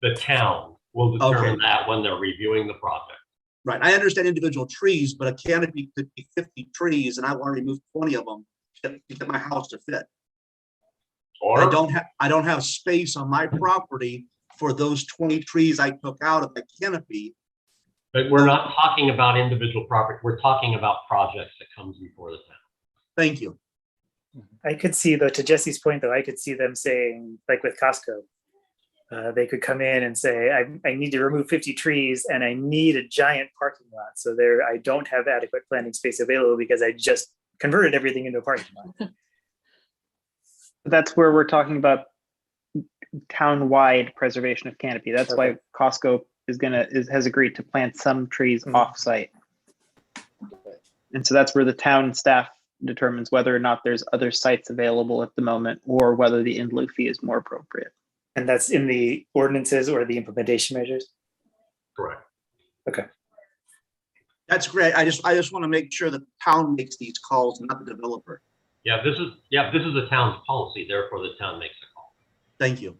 The town will determine that when they're reviewing the project. Right. I understand individual trees, but a canopy could be 50 trees, and I want to remove 20 of them to get my house to fit. Or I don't have space on my property for those 20 trees I took out of the canopy. But we're not talking about individual property. We're talking about projects that comes before the town. Thank you. I could see though, to Jesse's point though, I could see them saying, like with Costco, they could come in and say, I need to remove 50 trees and I need a giant parking lot. So there, I don't have adequate planting space available because I just converted everything into a parking lot. That's where we're talking about town-wide preservation of canopy. That's why Costco has agreed to plant some trees off-site. And so that's where the town staff determines whether or not there's other sites available at the moment or whether the in lieu fee is more appropriate. And that's in the ordinances or the implementation measures? Correct. Okay. That's great. I just want to make sure the town makes these calls, not the developer. Yeah, this is the town's policy, therefore the town makes the call. Thank you.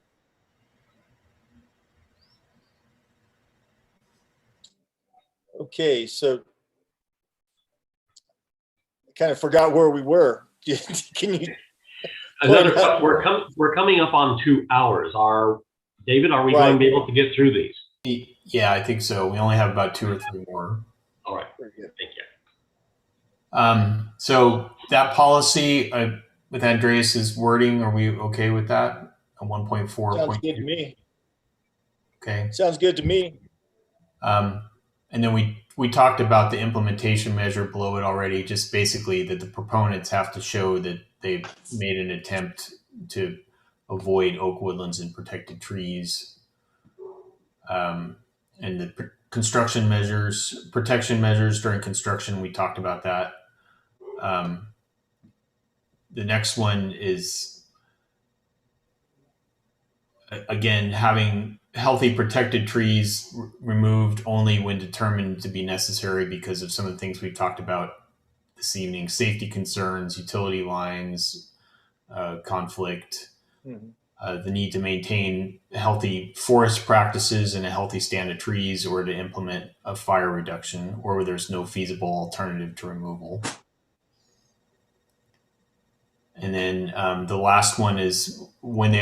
Okay, so I kind of forgot where we were. Can you? We're coming up on 2 hours. David, are we going to be able to get through these? Yeah, I think so. We only have about 2 or 3 more. All right. Very good. Thank you. So that policy with Andreas's wording, are we okay with that? A 1.4. Sounds good to me. Okay. Sounds good to me. And then we talked about the implementation measure below it already, just basically that the proponents have to show that they've made an attempt to avoid oak woodlands and protected trees. And the construction measures, protection measures during construction, we talked about that. The next one is, again, having healthy protected trees removed only when determined to be necessary because of some of the things we've talked about this evening: safety concerns, utility lines, conflict, the need to maintain healthy forest practices and a healthy stand of trees, or to implement a fire reduction, or where there's no feasible alternative to removal. And then the last one is when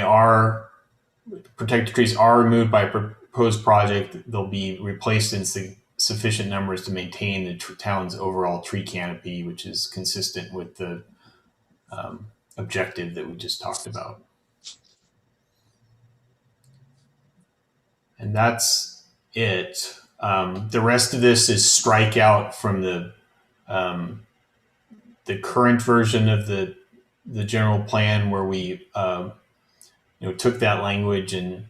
protected trees are removed by a proposed project, they'll be replaced in sufficient numbers to maintain the town's overall tree canopy, which is consistent with the objective that we just talked about. And that's it. The rest of this is strike out from the current version of the general plan, where we took that language and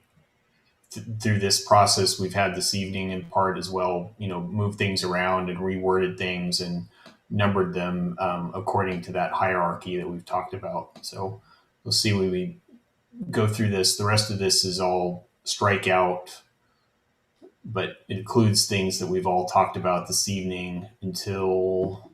through this process we've had this evening in part as well, moved things around and reworded things and numbered them according to that hierarchy that we've talked about. So we'll see when we go through this. The rest of this is all strike out, but it includes things that we've all talked about this evening until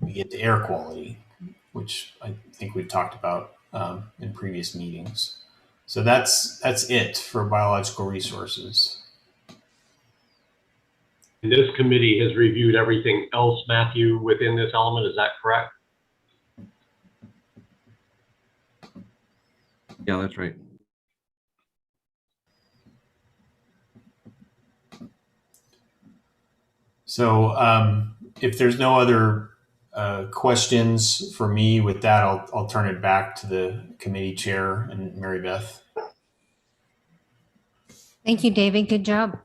we get to air quality, which I think we've talked about in previous meetings. So that's it for biological resources. And this committee has reviewed everything else, Matthew, within this element. Is that correct? Yeah, that's right. So if there's no other questions for me with that, I'll turn it back to the committee chair and Mary Beth. Thank you, David. Good job.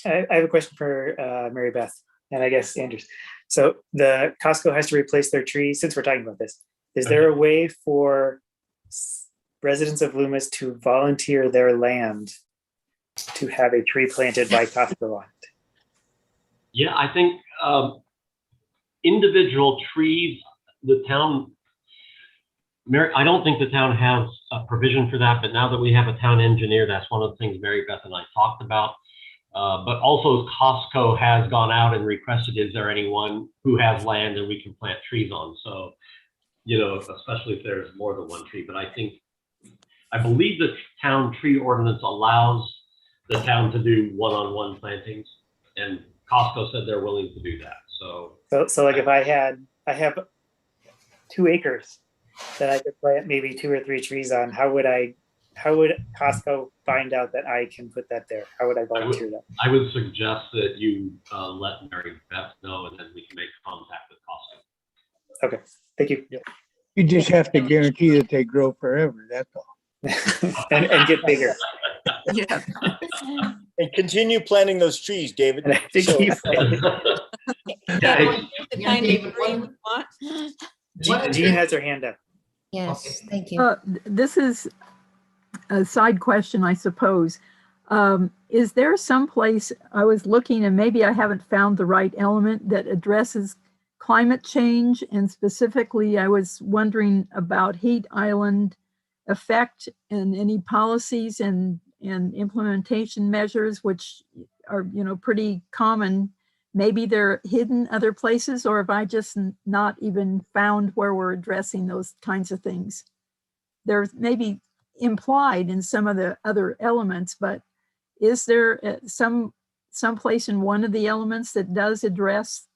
I have a question for Mary Beth, and I guess Andrews. So the Costco has to replace their trees. Since we're talking about this, is there a way for residents of Loomis to volunteer their land to have a tree planted by Costco on it? Yeah, I think individual trees, the town, I don't think the town has a provision for that, but now that we have a town engineer, that's one of the things Mary Beth and I talked about. But also Costco has gone out and requested, is there anyone who has land and we can plant trees on? So, especially if there's more than one tree, but I believe the town tree ordinance allows the town to do one-on-one plantings, and Costco said they're willing to do that. So like if I have 2 acres that I could plant maybe 2 or 3 trees on, how would how would Costco find out that I can put that there? How would I volunteer that? I would suggest that you let Mary Beth know, and then we can make contact with Costco. Okay, thank you. You just have to guarantee that they grow forever, that's all. and get bigger. Yeah. And continue planting those trees, David. And I think So- he- Yeah, The kind of green we want. Jean has her hand up. Yes, thank you. This is a side question, I suppose. Is there some place, I was looking and maybe I haven't found the right element that addresses climate change, and specifically I was wondering about heat island effect and any policies and implementation measures which are, you know, pretty common. Maybe they're hidden other places, or have I just not even found where we're addressing those kinds of things? They're maybe implied in some of the other elements, but is there some place in one of the elements that does address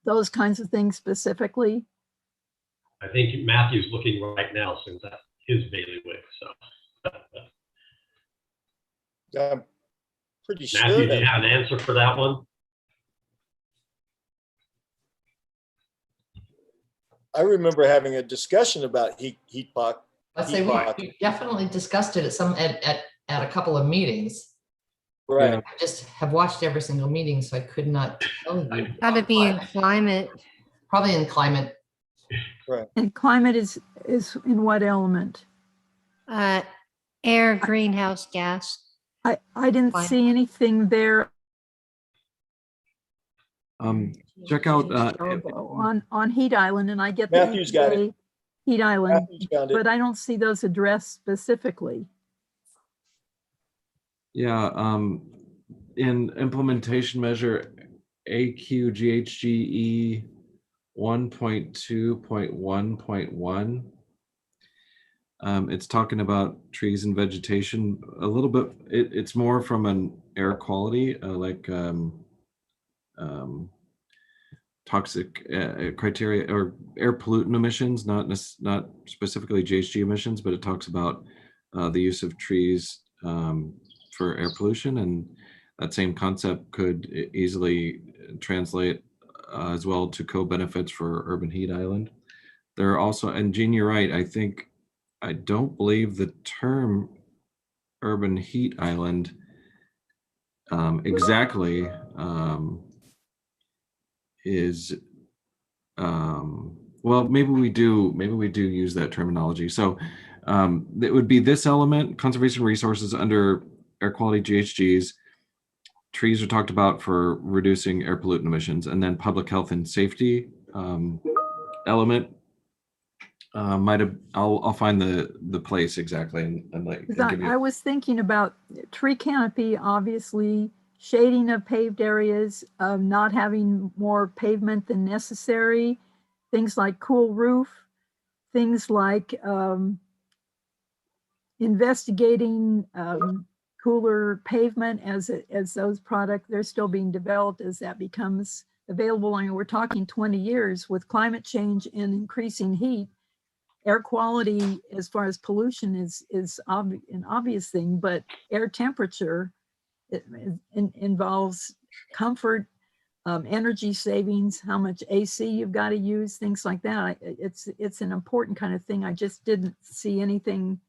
those kinds of things specifically? I think Matthew's looking right now since that's his bailiwick. So, I'm pretty sure Matthew, do that you have an answer for that one? I remember having a discussion about heat pot. Let's say we definitely discussed it at a couple of meetings. Right. I just have watched every single meeting, so I could not tell you. Gotta be in climate. Probably in climate. Right. And climate is in what element? Air, greenhouse gas. I didn't Fine. see anything there Check out on heat island, and I get the Matthew's got it. EPA heat island, Matthew's found it. but I don't see those addressed specifically. Yeah, in implementation measure AQGHGE 1.2.1.1, it's talking about trees and vegetation a little bit. It's more from an air quality, toxic criteria or air pollutant emissions, not specifically GHG emissions, but it talks about the use of trees for air pollution, and that same concept could easily translate as well to co-benefits for urban heat island. There are also, and Jean, you're right, I don't believe the term urban heat island exactly is well, maybe we do use that terminology. So it would be this element: conservation resources under air quality GHGs. Trees are talked about for reducing air pollutant emissions, and then public health and safety element might have. I'll find the place exactly and give you. I was thinking about tree canopy, obviously, shading of paved areas, not having more pavement than necessary, things like cool roof, things like investigating cooler pavement as those products, they're still being developed as that becomes available. I mean, we're talking 20 years with climate change and increasing heat. Air quality, as far as pollution, is an obvious thing, but air temperature involves comfort, energy savings, how much AC you've got to use, things like that. It's an important kind of thing. I just didn't see anything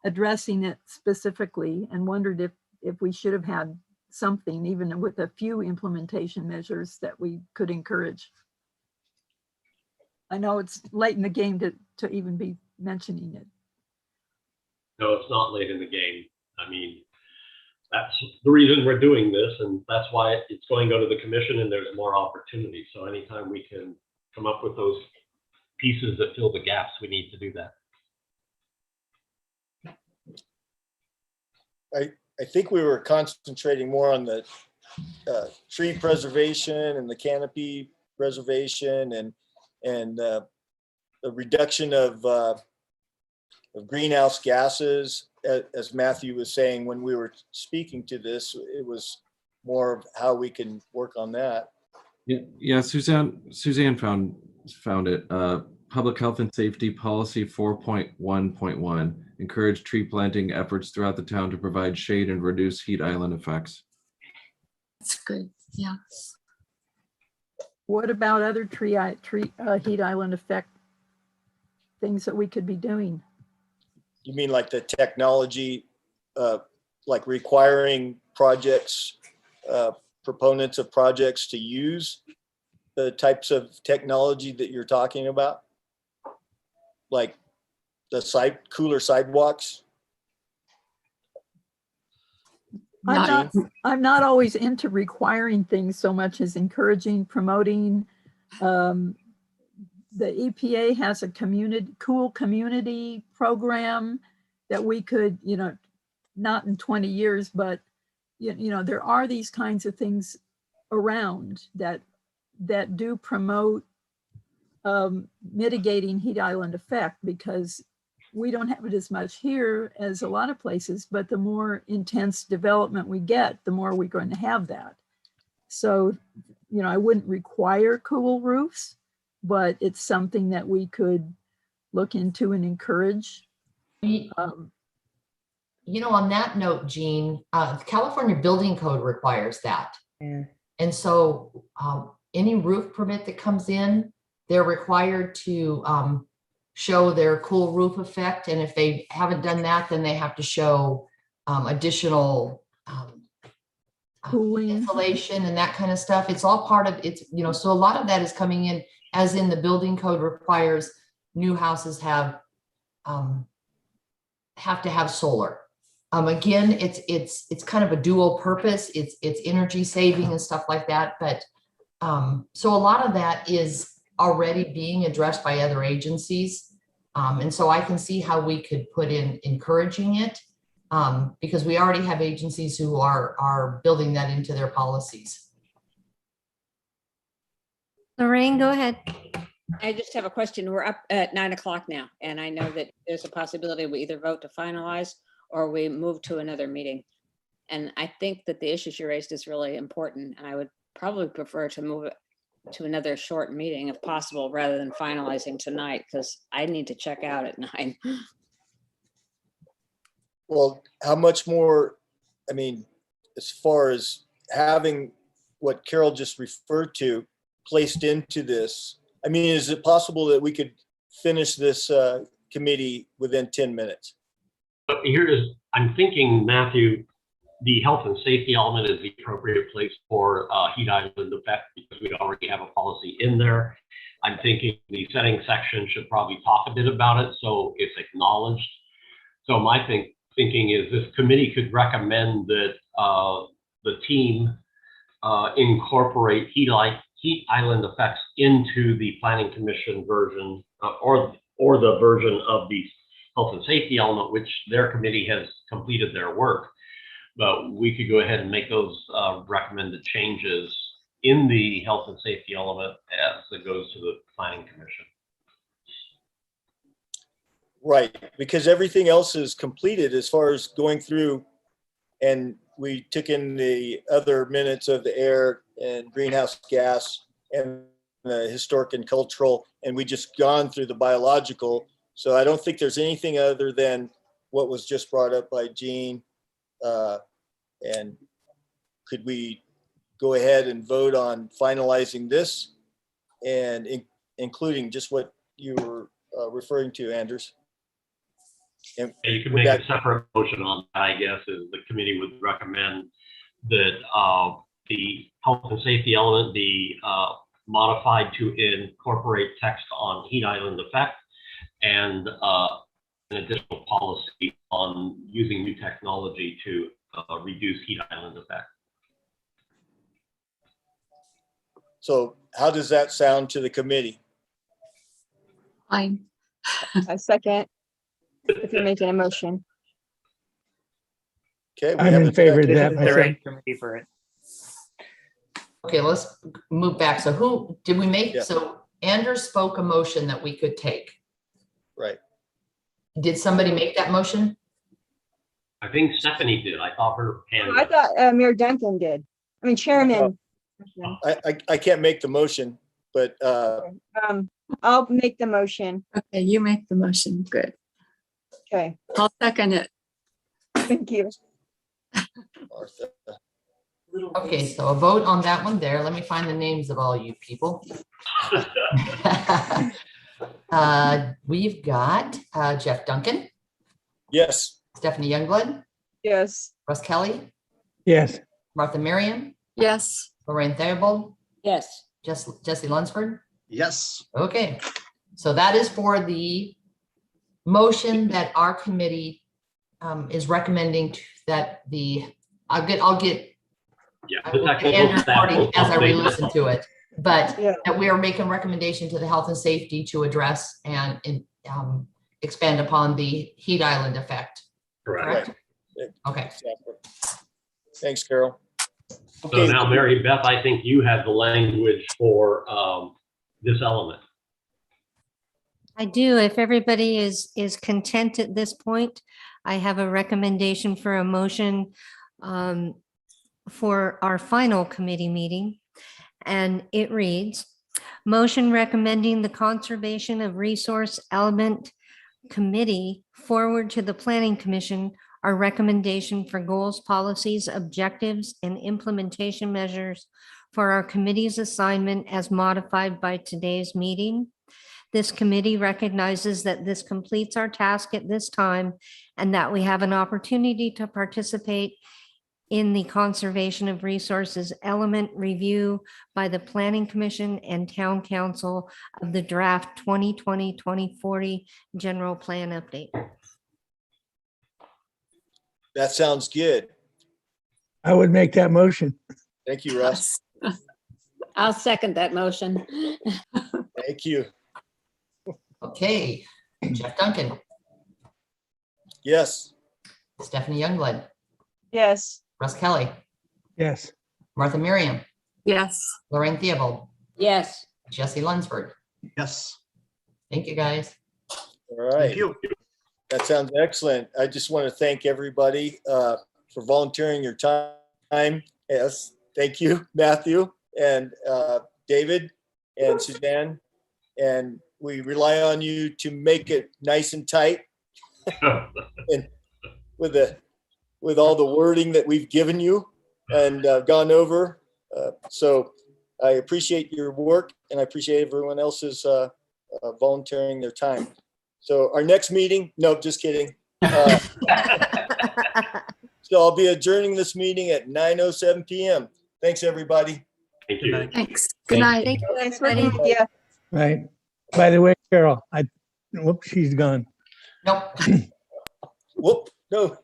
addressing it specifically, and wondered if we should have had something, even with a few implementation measures that we could encourage. I know it's late in the game to even be mentioning it. No, it's not late in the game. I mean, that's the reason we're doing this, and that's why it's going to go to the commission, and there's more opportunity. So anytime we can come up with those pieces that fill the gaps, we need to do that. I think we were concentrating more on the tree preservation and the canopy preservation and the reduction of greenhouse gases. As Matthew was saying, when we were speaking to this, it was more of how we can work on that. Yeah, Suzanne found it. Public health and safety policy 4.1.1. encourage tree planting efforts throughout the town to provide shade and reduce heat island effects. That's good. Yeah. What about other heat island effect things that we could be doing? You mean like the technology, like requiring projects, proponents of projects to use the types of technology that you're talking about? Like the cooler sidewalks? I'm not always into requiring things so much as encouraging, promoting. The EPA has a cool community program that we could, not in 20 years, but there are these kinds of things around that do promote mitigating heat island effect, because we don't have it as much here as a lot of places, but the more intense development we get, the more we're going to have that. So, I wouldn't require cool roofs, but it's something that we could look into and encourage. On that note, Jean, the California Building Code requires that. Yeah. And so any roof permit that comes in, they're required to show their cool roof effect. And if they haven't done that, then they have to show additional Cooling, insulation and that kind of stuff. It's all part of it's, so a lot of that is coming in, as in the building code requires new houses have to have solar. Again, it's kind of a dual purpose. It's energy saving and stuff like that. But so a lot of that is already being addressed by other agencies. And so I can see how we could put in encouraging it, because we already have agencies who are building that into their policies. Lorraine, go ahead. I just have a question. We're up at 9 o'clock now, and I know that there's a possibility we either vote to finalize or we move to another meeting. And I think that the issues you raised is really important, and I would probably prefer to move it to another short meeting if possible, rather than finalizing tonight, because I need to check out at 9. Well, how much more, as far as having what Carol just referred to placed into this, is it possible that we could finish this committee within 10 minutes? But I'm thinking, Matthew, the health and safety element is the appropriate place for heat island effect, because we already have a policy in there. I'm thinking the setting section should probably talk a bit about it, so it's acknowledged. So my thinking is this committee could recommend that the team incorporate heat island effects into the planning commission version, or the version of the health and safety element, which their committee has completed their work. But we could go ahead and make those recommended changes in the health and safety element as it goes to the planning commission. Right, because everything else is completed as far as going through, and we took in the other minutes of the air and greenhouse gas and the historic and cultural, and we just gone through the biological. So I don't think there's anything other than what was just brought up by Jean. And could we go ahead and vote on finalizing this and including just what you were referring to, Anders? And you could make a separate motion on that, I guess, is the committee would recommend that the health and safety element be modified to incorporate text on heat island effect, and an additional policy on using new technology to reduce heat island effect. So how does that sound to the committee? Fine. A second, if you're making a motion. Okay, I'm in favor of that The myself. right committee for it. Okay, let's move back. So who did we make? Yeah. So Anders spoke a motion that we could take. Right. Did somebody make that motion? I think Stephanie did. I thought her hand. I thought Mayor Duncan did. Chairman. I can't make the motion, but I'll make the motion. Okay, you make the motion. Good. Okay, I'll second it. thank you. Martha. Okay, so a vote on that one there. Let me find the names of all you people. We've got Jeff Duncan, Yes. Stephanie Youngblood, Yes, Russ Kelly, Yes, Martha Merriam, Yes, Lorraine Theobald, Yes, Jesse Lunsford. Yes. Okay, so that is for the motion that our committee is recommending that I'll get Yeah. I the will get technical Andrew's staff wording will as I update re-listen to it, but yeah, that we are making recommendation to the health and safety to address and expand upon the heat island effect. Correct. Correct? Okay. Thanks, Carol. So Okay, now, Mary Beth, I think you have the language for this element. I do. If everybody is content at this point, I have a recommendation for a motion for our final committee meeting. And it reads, motion recommending the Conservation of Resource Element Committee forward to the Planning Commission our recommendation for goals, policies, objectives, and implementation measures for our committee's assignment as modified by today's meeting. This committee recognizes that this completes our task at this time and that we have an opportunity to participate in the Conservation of Resources element review by the Planning Commission and Town Council of the draft 2020-2040 general plan update. that sounds good. I would make that motion. Thank you, Russ. I'll second that motion. Thank you. Okay, Jeff Duncan, Yes. Stephanie Youngblood, yes, Russ Kelly, Yes, Martha Merriam, yes. Lorraine Theobald, Yes, Jesse Lunsford. Yes. Thank you, guys. All right. Thank you. That sounds excellent. I just want to thank everybody for volunteering your time. Yes, thank you, Matthew and David and Suzanne. And we rely on you to make it nice and tight and with all the wording that we've given you and gone over. So I appreciate your work and I appreciate everyone else's volunteering their time. So our next meeting, no, just kidding. So I'll be adjourning this meeting at 9:07 p.m. Thanks, everybody. Thank you. Thanks. Good night. Thank you, thanks, everybody. yeah. right. By the way, Carol, whoops, she's gone. Nope. Whoop, no.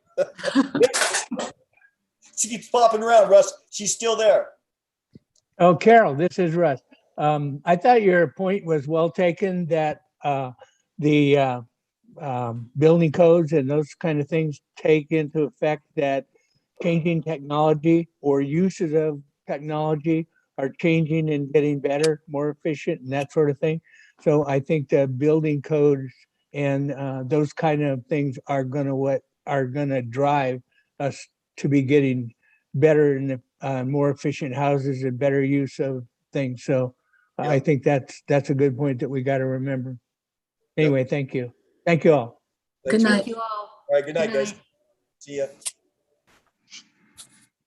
She keeps popping around, Russ. She's still there. Oh, Carol, this is Russ. I thought your point was well taken that the building codes and those kind of things take into effect that changing technology or uses of technology are changing and getting better, more efficient and that sort of thing. So I think the building codes and those kind of things are gonna drive us to be getting better and more efficient houses and better use of things. So I think that's a good point that we got to remember. Anyway, thank you. Thank you all. Good night. Thank you all. All right, good night, guys. See ya.